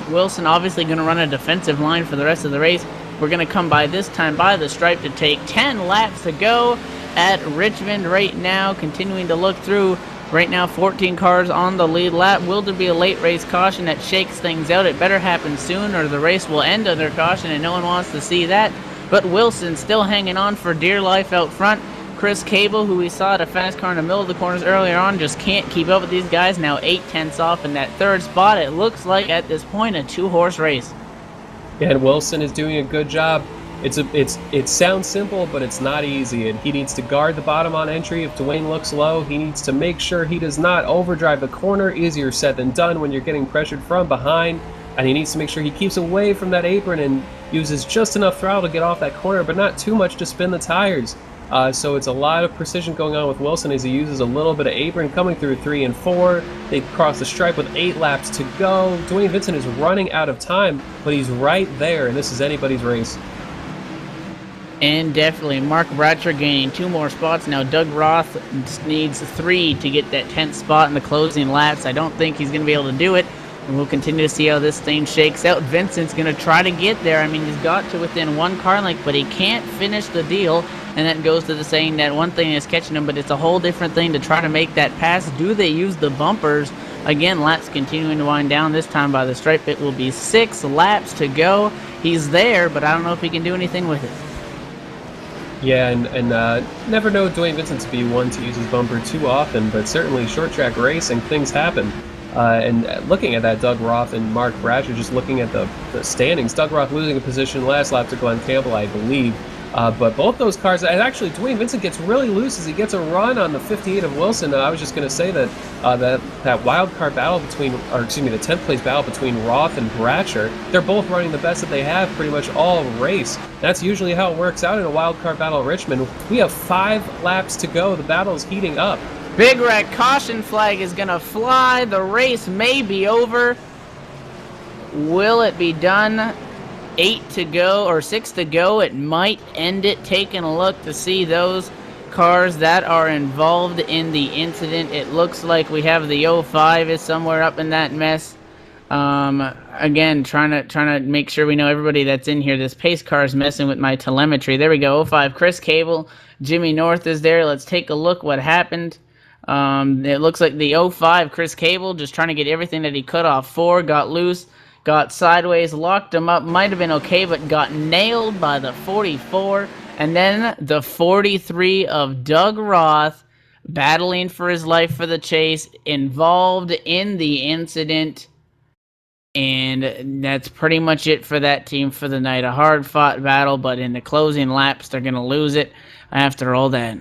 Wilson obviously going to run a defensive line for the rest of the race. We're going to come by this time by the stripe to take 10 laps to go at Richmond right now. Continuing to look through. Right now, 14 cars on the lead lap. Will there be a late race caution that shakes things out? It better happen soon or the race will end under caution, and no one wants to see that. But Wilson still hanging on for dear life out front. Chris Cable, who we saw at a fast car in the middle of the corners earlier on, just can't keep up with these guys. Now 8/10 off in that 3rd spot. It looks like at this point a 2-horse race. Yeah, and Wilson is doing a good job. It sounds simple, but it's not easy, and he needs to guard the bottom on entry. If Dwayne looks low, he needs to make sure he does not overdrive the corner. Easier said than done when you're getting pressured from behind, and he needs to make sure he keeps away from that apron and uses just enough throttle to get off that corner, but not too much to spin the tires. So it's a lot of precision going on with Wilson as he uses a little bit of apron coming through 3 and 4. They cross the stripe with 8 laps to go. Dwayne Vincent is running out of time, but he's right there, and this is anybody's race. And definitely Mark Bratcher gaining 2 more spots. Now Doug Roth needs 3 to get that 10th spot in the closing laps. I don't think he's going to be able to do it. And we'll continue to see how this thing shakes out. Vincent's going to try to get there. I mean, he's got to within 1 car length, but he can't finish the deal. And that goes to the saying that one thing is catching him, but it's a whole different thing to try to make that pass. Do they use the bumpers? Again, laps continuing to wind down, this time by the stripe. It will be 6 laps to go. He's there, but I don't know if he can do anything with it. Yeah, and never know Dwayne Vincent to be one to use his bumper too often, but certainly short track racing, things happen. And looking at that, Doug Roth and Mark Bratcher, just looking at the standings, Doug Roth losing a position last lap to Glenn Campbell, I believe. But both those cars, and actually Dwayne Vincent gets really loose as he gets a run on the 58 of Wilson. I was just going to say that that wild card battle between, or excuse me, the 10th place battle between Roth and Bratcher, they're both running the best that they have pretty much all race. That's usually how it works out in a wild card battle at Richmond. We have 5 laps to go. The battle is heating up. Big red caution flag is going to fly. The race may be over. Will it be done? 8 to go or 6 to go. It might end it. Taking a look to see those cars that are involved in the incident. It looks like we have the 05 is somewhere up in that mess. Again, trying to make sure we know everybody that's in here. This pace car is messing with my telemetry. There we go. 05 Chris Cable, Jimmy North is there. Let's take a look what happened. It looks like the 05 Chris Cable just trying to get everything that he could off 4, got loose, got sideways, locked him up, might have been okay, but got nailed by the 44. And then the 43 of Doug Roth, battling for his life for the chase, involved in the incident. And that's pretty much it for that team for the night. A hard-fought battle, but in the closing laps, they're going to lose it after all that.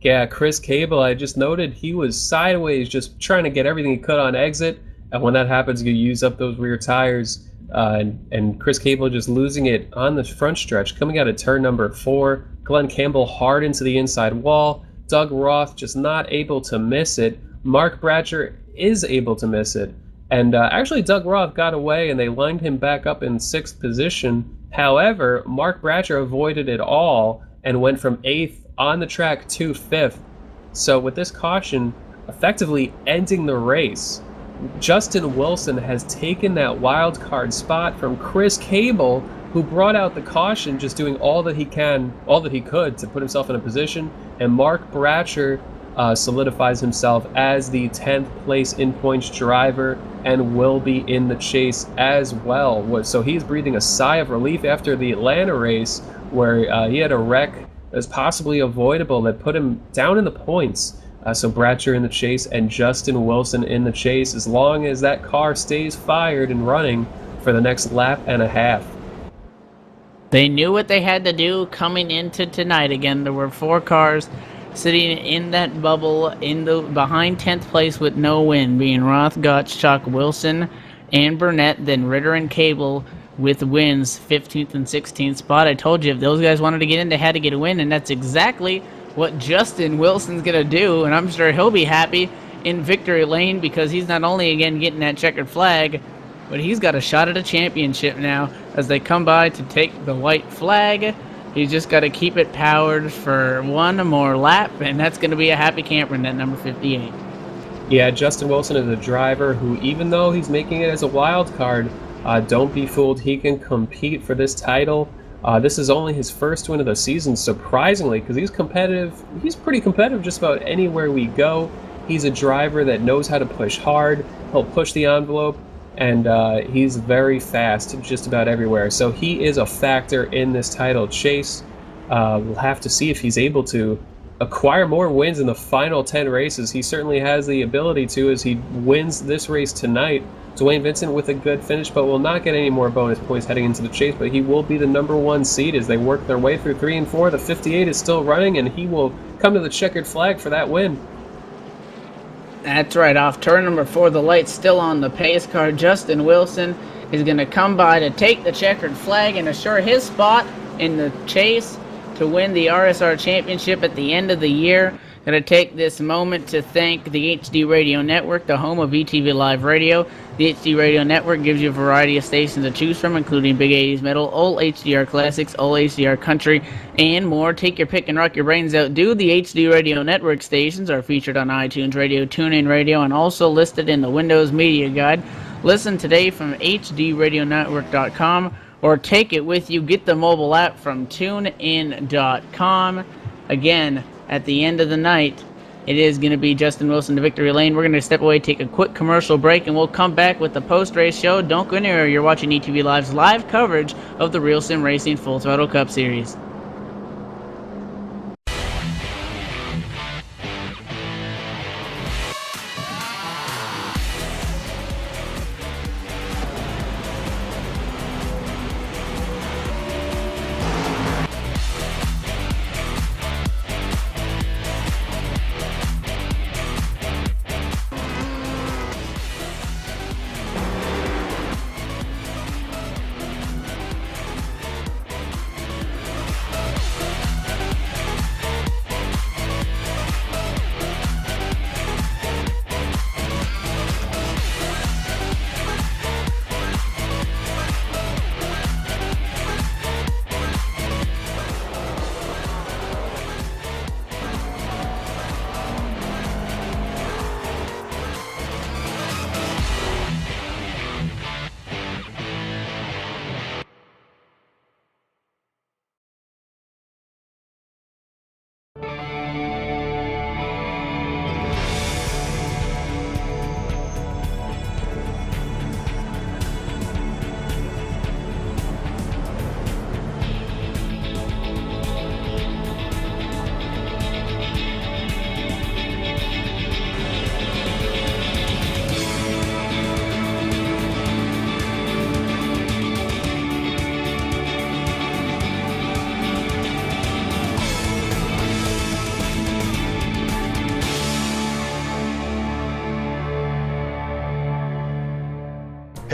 Yeah, Chris Cable, I just noted he was sideways, just trying to get everything he could on exit. And when that happens, you use up those rear tires. And Chris Cable just losing it on the front stretch, coming out of turn number 4. Glenn Campbell hard into the inside wall. Doug Roth just not able to miss it. Mark Bratcher is able to miss it. And actually, Doug Roth got away, and they lined him back up in 6th position. However, Mark Bratcher avoided it all and went from 8th on the track to 5th. So with this caution effectively ending the race, Justin Wilson has taken that wild card spot from Chris Cable, who brought out the caution, just doing all that he could to put himself in a position. And Mark Bratcher solidifies himself as the 10th place in points driver and will be in the chase as well. So he's breathing a sigh of relief after the Atlanta race, where he had a wreck that was possibly avoidable that put him down in the points. So Bratcher in the chase and Justin Wilson in the chase, as long as that car stays fired and running for the next lap and a half. They knew what they had to do coming into tonight. Again, there were 4 cars sitting in that bubble behind 10th place with no win, being Roth, Gottschalk, Wilson, and Burnett, then Ritter and Cable with wins, 15th and 16th spot. I told you, if those guys wanted to get in, they had to get a win, and that's exactly what Justin Wilson's going to do, and I'm sure he'll be happy in victory lane, because he's not only, again, getting that checkered flag, but he's got a shot at a championship now as they come by to take the white flag. He's just got to keep it powered for one more lap, and that's going to be a happy camper in that number 58. Yeah, Justin Wilson is a driver who, even though he's making it as a wild card, don't be fooled, he can compete for this title. This is only his first win of the season, surprisingly, because he's competitive. He's pretty competitive just about anywhere we go. He's a driver that knows how to push hard. He'll push the envelope, and he's very fast just about everywhere. So he is a factor in this title chase. We'll have to see if he's able to acquire more wins in the final 10 races. He certainly has the ability to, as he wins this race tonight. Dwayne Vincent with a good finish, but will not get any more bonus points heading into the chase, but he will be the number 1 seed as they work their way through 3 and 4. The 58 is still running, and he will come to the checkered flag for that win. That's right, off turn number 4, the light's still on the pace car. Justin Wilson is going to come by to take the checkered flag and assure his spot in the chase to win the RSR Championship at the end of the year. Going to take this moment to thank the HD Radio Network, the home of ETV Live Radio. The HD Radio Network gives you a variety of stations to choose from, including Big 80s Metal, Old HDR Classics, Old HDR Country, and more. Take your pick and rock your brains out. The HD Radio Network stations are featured on iTunes Radio, TuneIn Radio, and also listed in the Windows Media Guide. Listen today from hdradionetwork.com, or take it with you. Get the mobile app from tunein.com. Again, at the end of the night, it is going to be Justin Wilson to victory lane. We're going to step away, take a quick commercial break, and we'll come back with the post-race show. Don't go anywhere. You're watching ETV Live's live coverage of the Real Sim Racing Full Throttle Cup Series.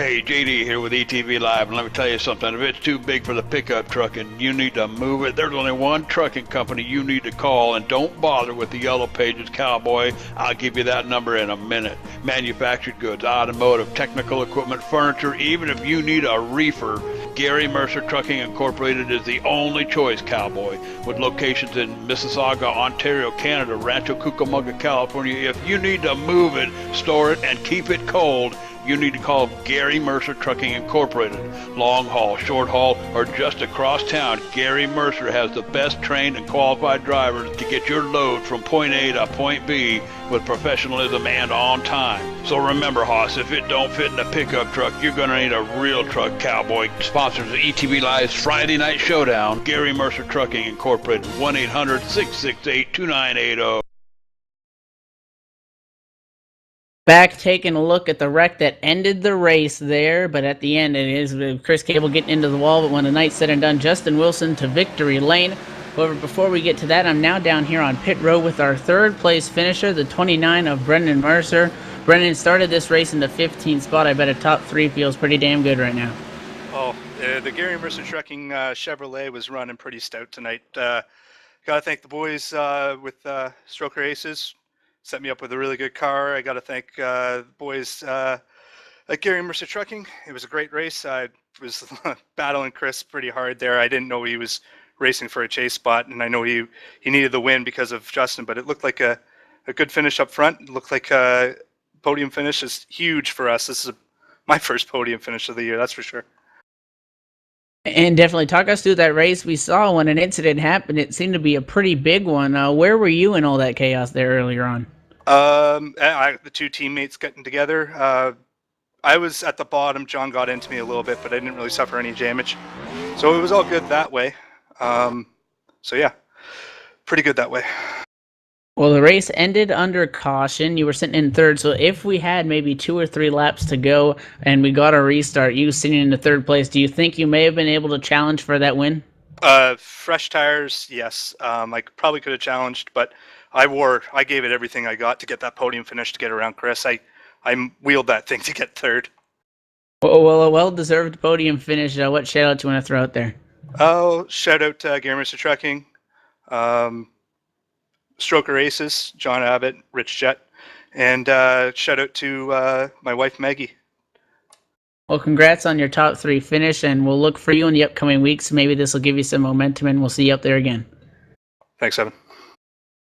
Hey, JD here with ETV Live, and let me tell you something. If it's too big for the pickup truck and you need to move it, there's only one trucking company you need to call, and don't bother with the Yellow Pages, cowboy. I'll give you that number in a minute. Manufactured goods, automotive, technical equipment, furniture, even if you need a reefer, Gary Mercer Trucking Incorporated is the only choice, cowboy. With locations in Mississauga, Ontario, Canada, Rancho Cucamonga, California, if you need to move it, store it, and keep it cold, you need to call Gary Mercer Trucking Incorporated. Long haul, short haul, or just across town, Gary Mercer has the best trained and qualified drivers to get your load from point A to point B with professionalism and on time. So remember, Hoss, if it don't fit in a pickup truck, you're going to need a real truck, cowboy. Sponsors of ETV Live's Friday Night Showdown, Gary Mercer Trucking Incorporated, 1-800-668-2980. Back taking a look at the wreck that ended the race there, but at the end it is Chris Cable getting into the wall, but when the night's said and done, Justin Wilson to victory lane. However, before we get to that, I'm now down here on pit road with our third place finisher, the 29 of Brendan Mercer. Brendan started this race in the 15th spot. I bet a top 3 feels pretty damn good right now. Oh, the Gary Mercer Trucking Chevrolet was running pretty stout tonight. Gotta thank the boys with Stroker Aces. Set me up with a really good car. I got to thank the boys at Gary Mercer Trucking. It was a great race. I was battling Chris pretty hard there. I didn't know he was racing for a chase spot, and I know he needed the win because of Justin, but it looked like a good finish up front. It looked like a podium finish is huge for us. This is my first podium finish of the year, that's for sure. And definitely talk us through that race we saw when an incident happened. It seemed to be a pretty big one. Where were you in all that chaos there earlier on? The two teammates getting together. I was at the bottom. John got into me a little bit, but I didn't really suffer any damage. So it was all good that way. So yeah, pretty good that way. Well, the race ended under caution. You were sitting in third, so if we had maybe 2 or 3 laps to go and we got a restart, you sitting in the third place, do you think you may have been able to challenge for that win? Fresh tires, yes. I probably could have challenged, but I gave it everything I got to get that podium finish to get around Chris. I wheeled that thing to get third. Well, a well-deserved podium finish. What shout-out do you want to throw out there? Oh, shout out to Gary Mercer Trucking, Stroker Aces, John Abbott, Rich Jett, and shout out to my wife Maggie. Well, congrats on your top 3 finish, and we'll look for you in the upcoming weeks. Maybe this will give you some momentum, and we'll see you up there again. Thanks, Evan.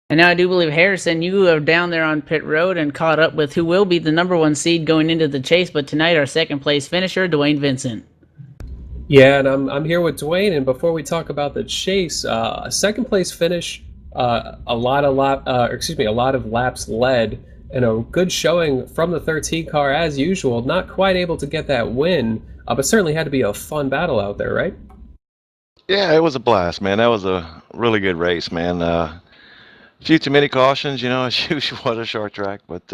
And now I do believe, Harrison, you are down there on pit road and caught up with who will be the number 1 seed going into the chase, but tonight our second place finisher, Dwayne Vincent. Yeah, and I'm here with Dwayne, and before we talk about the chase, a second place finish, a lot of laps led, and a good showing from the 13 car as usual. Not quite able to get that win, but certainly had to be a fun battle out there, right? Yeah, it was a blast, man. That was a really good race, man. A few too many cautions, as usual at a short track, but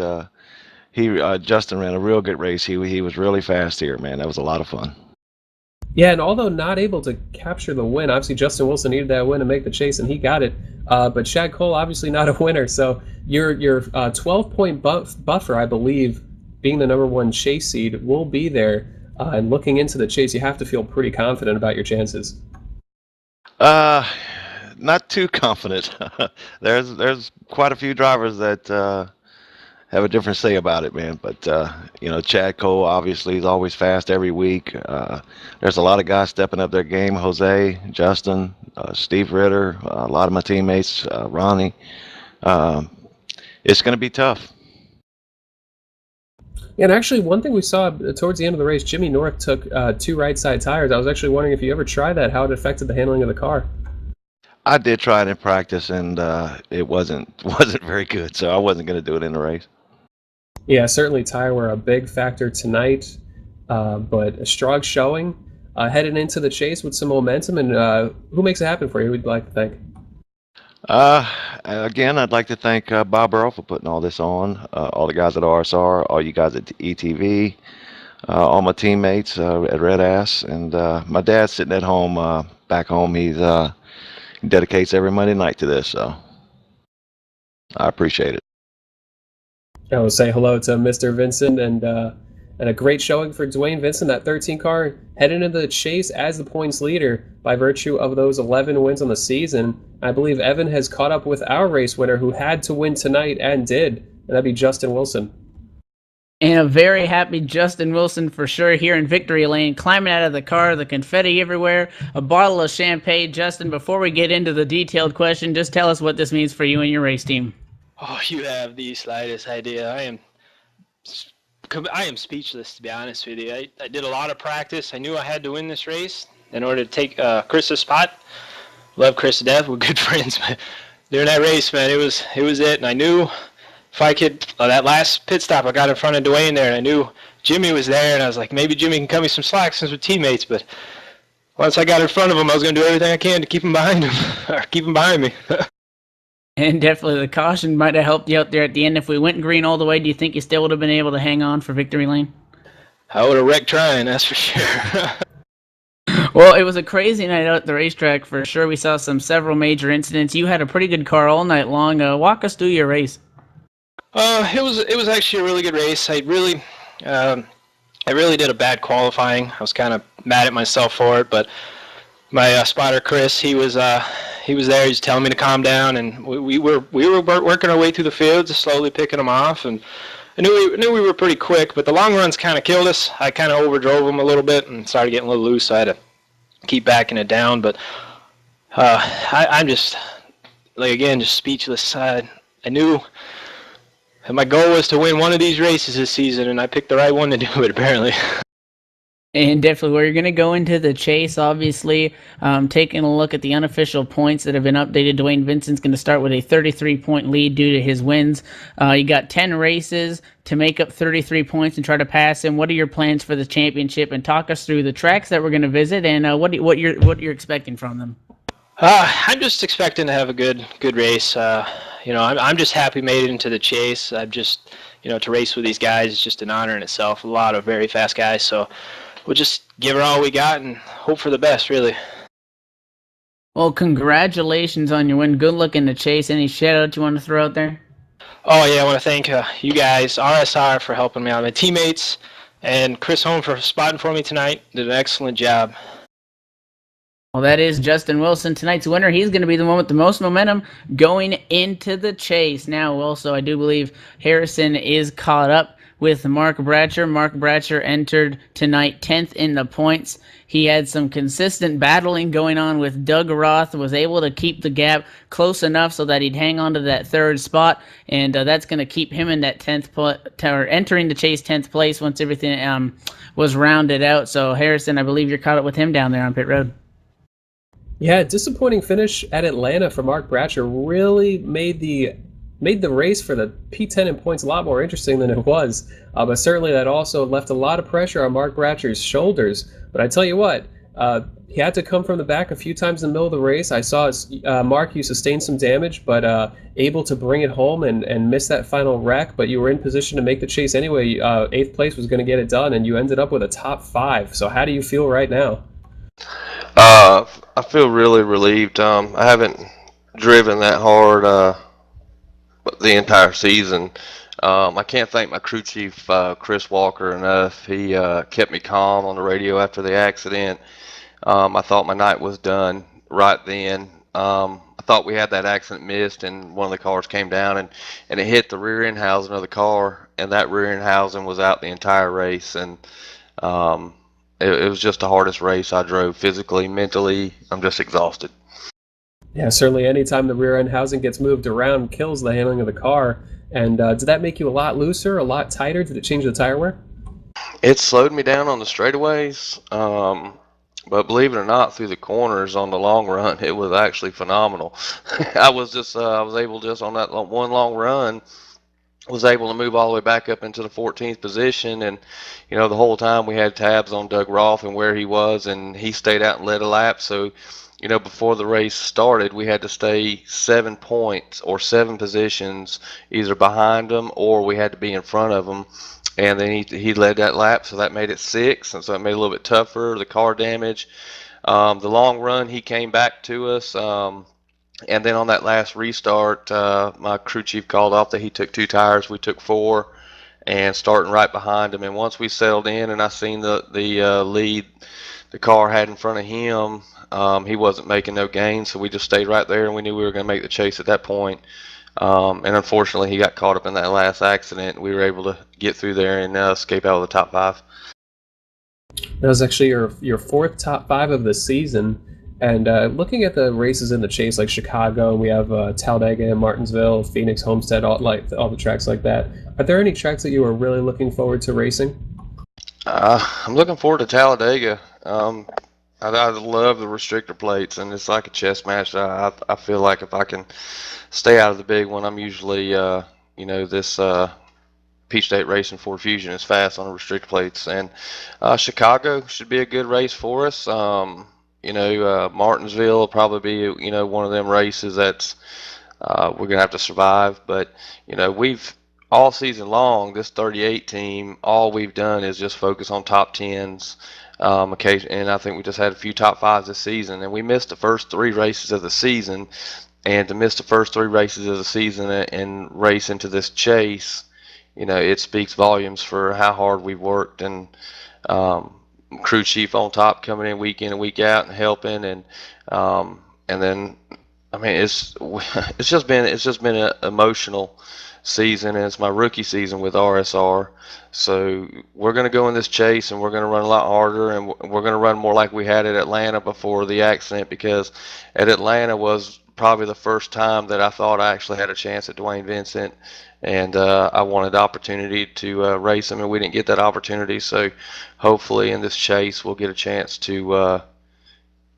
Justin ran a real good race. He was really fast here, man. That was a lot of fun. Yeah, and although not able to capture the win, obviously Justin Wilson needed that win to make the chase, and he got it. But Chad Cole, obviously not a winner. So your 12-point buffer, I believe, being the number 1 chase seed, will be there. And looking into the chase, you have to feel pretty confident about your chances. Not too confident. There's quite a few drivers that have a different say about it, man. But Chad Cole obviously is always fast every week. There's a lot of guys stepping up their game. Jose, Justin, Steve Ritter, a lot of my teammates, Ronnie. It's going to be tough. Yeah, and actually, one thing we saw towards the end of the race, Jimmy North took 2 right side tires. I was actually wondering if you ever tried that, how it affected the handling of the car. I did try it in practice, and it wasn't very good, so I wasn't going to do it in the race. Yeah, certainly tire were a big factor tonight, but a strong showing heading into the chase with some momentum. And who makes it happen for you? Who would you like to thank? Again, I'd like to thank Bob Earl for putting all this on, all the guys at RSR, all you guys at ETV, all my teammates at Red Ass, and my dad's sitting at home, back home. He dedicates every Monday night to this, so I appreciate it. I will say hello to Mr. Vincent, and And a great showing for Dwayne Vincent, that 13 car, heading into the chase as the points leader by virtue of those 11 wins on the season. I believe Evan has caught up with our race winner who had to win tonight and did, and that'd be Justin Wilson. And a very happy Justin Wilson for sure here in victory lane, climbing out of the car, the confetti everywhere, a bottle of champagne. Justin, before we get into the detailed question, just tell us what this means for you and your race team. Oh, you have the slightest idea. I am speechless, to be honest with you. I did a lot of practice. I knew I had to win this race in order to take Chris's spot. Love Chris to death. We're good friends. But during that race, man, it was it. And I knew if I could, that last pit stop, I got in front of Dwayne there, and I knew Jimmy was there, and I was like, maybe Jimmy can cut me some slack since we're teammates. But once I got in front of him, I was going to do everything I can to keep him behind him, or keep him behind me. And definitely the caution might have helped you out there at the end. If we went green all the way, do you think you still would have been able to hang on for victory lane? I would have wrecked trying, that's for sure. Well, it was a crazy night out at the racetrack for sure. We saw several major incidents. You had a pretty good car all night long. Walk us through your race. It was actually a really good race. I really did a bad qualifying. I was kind of mad at myself for it, but my spotter Chris, he was there. He was telling me to calm down, and we were working our way through the fields, slowly picking them off, and I knew we were pretty quick, but the long runs kind of killed us. I kind of overdrove them a little bit and started getting a little loose, so I had to keep backing it down. But I'm just, just speechless. I knew my goal was to win one of these races this season, and I picked the right one to do it, apparently. And definitely, we're going to go into the chase, obviously, taking a look at the unofficial points that have been updated. Dwayne Vincent's going to start with a 33-point lead due to his wins. You got 10 races to make up 33 points and try to pass him. What are your plans for the championship? And talk us through the tracks that we're going to visit and what you're expecting from them. I'm just expecting to have a good race. I'm just happy made it into the chase. I'm just, to race with these guys is just an honor in itself. A lot of very fast guys, so we'll just give it all we got and hope for the best, really. Well, congratulations on your win. Good luck in the chase. Any shout-outs you want to throw out there? Oh, yeah, I want to thank you guys, RSR, for helping me out, my teammates, and Chris Holm for spotting for me tonight. Did an excellent job. Well, that is Justin Wilson, tonight's winner. He's going to be the one with the most momentum going into the chase. Now, also, I do believe Harrison is caught up with Mark Bratcher. Mark Bratcher entered tonight 10th in the points. He had some consistent battling going on with Doug Roth, was able to keep the gap close enough so that he'd hang on to that third spot, and that's going to keep him in that 10th or entering the chase 10th place once everything was rounded out. So, Harrison, I believe you're caught up with him down there on pit road. Yeah, disappointing finish at Atlanta for Mark Bratcher really made the race for the P10 in points a lot more interesting than it was. But certainly that also left a lot of pressure on Mark Bratcher's shoulders. But I tell you what, he had to come from the back a few times in the middle of the race. I saw Mark, you sustained some damage, but able to bring it home and miss that final wreck. But you were in position to make the chase anyway. 8th place was going to get it done, and you ended up with a top 5. So how do you feel right now? I feel really relieved. I haven't driven that hard the entire season. I can't thank my crew chief, Chris Walker, enough. He kept me calm on the radio after the accident. I thought my night was done right then. I thought we had that accident missed, and one of the cars came down and it hit the rear end housing of the car, and that rear end housing was out the entire race. And it was just the hardest race I drove physically, mentally. I'm just exhausted. Yeah, certainly anytime the rear end housing gets moved around kills the handling of the car. And did that make you a lot looser, a lot tighter? Did it change the tire wear? It slowed me down on the straightaways, but believe it or not, through the corners on the long run, it was actually phenomenal. I was able just on that one long run, was able to move all the way back up into the 14th position, and the whole time we had tabs on Doug Roth and where he was, and he stayed out and led a lap. So before the race started, we had to stay 7 points or 7 positions either behind him, or we had to be in front of him. And then he led that lap, so that made it 6, and so it made it a little bit tougher, the car damage. The long run, he came back to us, and then on that last restart, my crew chief called off that he took 2 tires, we took 4, and starting right behind him. And once we settled in and I seen the lead the car had in front of him, he wasn't making no gains, so we just stayed right there, and we knew we were going to make the chase at that point. And unfortunately, he got caught up in that last accident. We were able to get through there and escape out of the top 5. That was actually your fourth top 5 of the season. And looking at the races in the chase, like Chicago, we have Talladega, Martinsville, Phoenix, Homestead, all the tracks like that. Are there any tracks that you are really looking forward to racing? I'm looking forward to Talladega. I love the restrictor plates, and it's like a chess match. I feel like if I can stay out of the big one, I'm usually, this Peach State Racing Ford Fusion is fast on the restrictor plates. And Chicago should be a good race for us. Martinsville will probably be, one of them races that's we're going to have to survive. But, we've all season long, this 38 team, all we've done is just focus on top 10s. And I think we just had a few top 5s this season, and we missed the first 3 races of the season. And to miss the first 3 races of the season and race into this chase, it speaks volumes for how hard we've worked. And crew chief on top coming in and week out and helping, and then it's just been an emotional season, and it's my rookie season with RSR. So we're going to go in this chase, and we're going to run a lot harder, and we're going to run more like we had at Atlanta before the accident, because at Atlanta was probably the first time that I thought I actually had a chance at Dwayne Vincent, and I wanted the opportunity to race him, and we didn't get that opportunity. So hopefully in this chase we'll get a chance to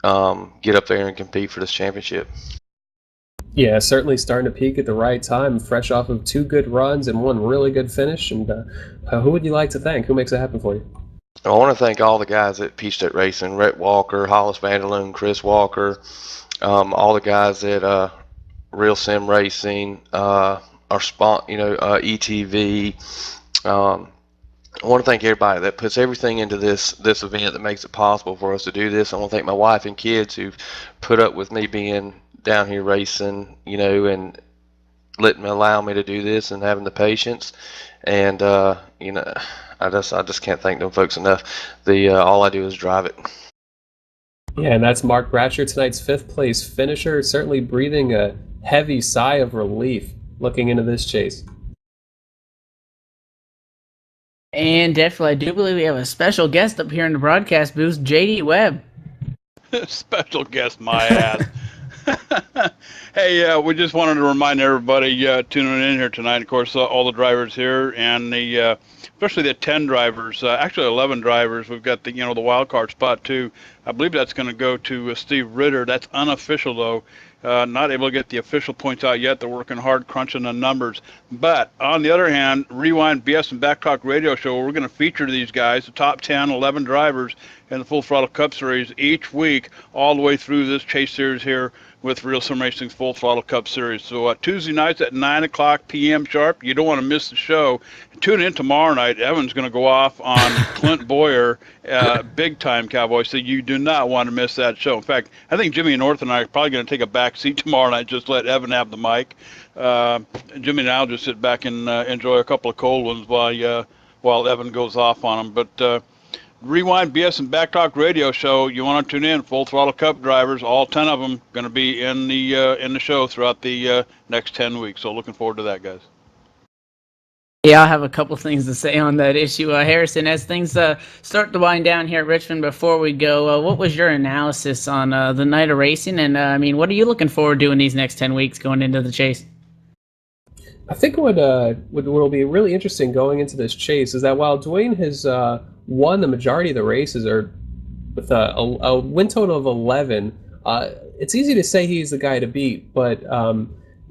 get up there and compete for this championship. Yeah, certainly starting to peak at the right time, fresh off of 2 good runs and 1 really good finish. And who would you like to thank? Who makes it happen for you? I want to thank all the guys at Peach State Racing: Rhett Walker, Hollis Vanderloon, Chris Walker, all the guys at Real Sim Racing, our ETV. I want to thank everybody that puts everything into this event that makes it possible for us to do this. I want to thank my wife and kids who've put up with me being down here racing, and allow me to do this and having the patience. And I just can't thank them folks enough. All I do is drive it. Yeah, and that's Mark Bratcher, tonight's 5th place finisher, certainly breathing a heavy sigh of relief looking into this chase. And definitely, I do believe we have a special guest up here in the broadcast booth, JD Webb. Special guest, my ass. Hey, we just wanted to remind everybody tuning in here tonight, of course, all the drivers here, and especially the 10 drivers, actually 11 drivers. We've got the wild card spot too. I believe that's going to go to Steve Ritter. That's unofficial though. Not able to get the official points out yet. They're working hard crunching the numbers. But on the other hand, Rewind BS and Backtalk Radio Show, we're going to feature these guys, the top 10, 11 drivers in the Full Throttle Cup Series each week, all the way through this chase series here with Real Sim Racing's Full Throttle Cup Series. So Tuesday nights at 9 o'clock p.m. sharp. You don't want to miss the show. Tune in tomorrow night. Evan's going to go off on Clint Boyer, big time Cowboy. So you do not want to miss that show. In fact, I think Jimmy North and I are probably going to take a back seat tomorrow night, just let Evan have the mic. Jimmy and I'll just sit back and enjoy a couple of cold ones while Evan goes off on them. But Rewind BS and Backtalk Radio Show, you want to tune in. Full Throttle Cup drivers, all 10 of them, going to be in the show throughout the next 10 weeks. So looking forward to that, guys. Yeah, I have a couple things to say on that issue. Harrison, as things start to wind down here at Richmond, before we go, what was your analysis on the night of racing? And, what are you looking forward to in these next 10 weeks going into the chase? I think what will be really interesting going into this chase is that while Dwayne has won the majority of the races, or with a win total of 11, it's easy to say he's the guy to beat, but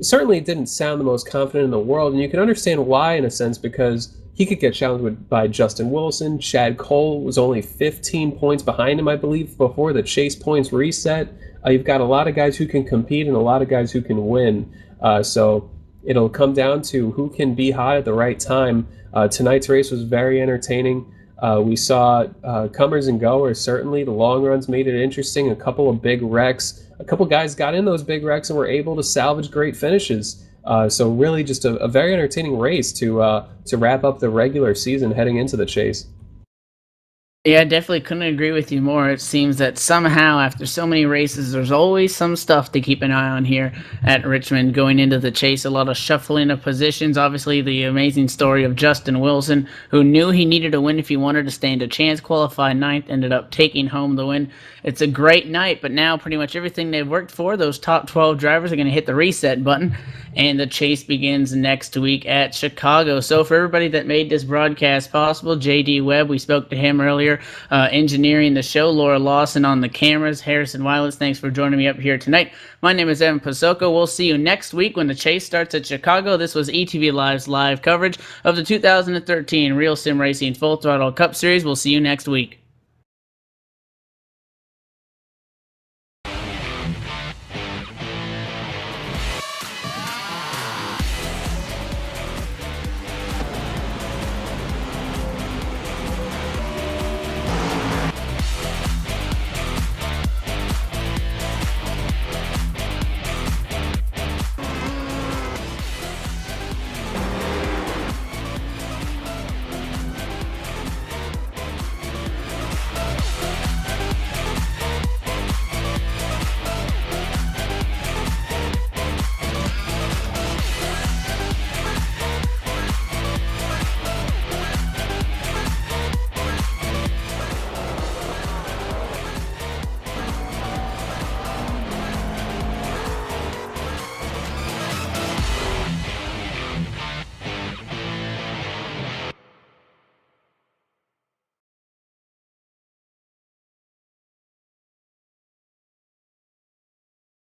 certainly didn't sound the most confident in the world, and you can understand why in a sense, because he could get challenged by Justin Wilson. Chad Cole was only 15 points behind him, I believe, before the chase points reset. You've got a lot of guys who can compete and a lot of guys who can win. So it'll come down to who can be hot at the right time. Tonight's race was very entertaining. We saw comers and goers. Certainly the long runs made it interesting. A couple of big wrecks. A couple guys got in those big wrecks and were able to salvage great finishes. So really just a very entertaining race to wrap up the regular season heading into the chase. Yeah, I definitely couldn't agree with you more. It seems that somehow, after so many races, there's always some stuff to keep an eye on here at Richmond going into the chase. A lot of shuffling of positions. Obviously, the amazing story of Justin Wilson, who knew he needed a win if he wanted to stand a chance, qualified ninth, ended up taking home the win. It's a great night, but now pretty much everything they've worked for, those top 12 drivers are going to hit the reset button, and the chase begins next week at Chicago. So for everybody that made this broadcast possible, JD Webb, we spoke to him earlier, engineering the show, Laura Lawson on the cameras, Harrison Wiles, thanks for joining me up here tonight. My name is Evan Pasoko. We'll see you next week when the chase starts at Chicago. This was ETV Live's live coverage of the 2013 Real Sim Racing Full Throttle Cup Series. We'll see you next week.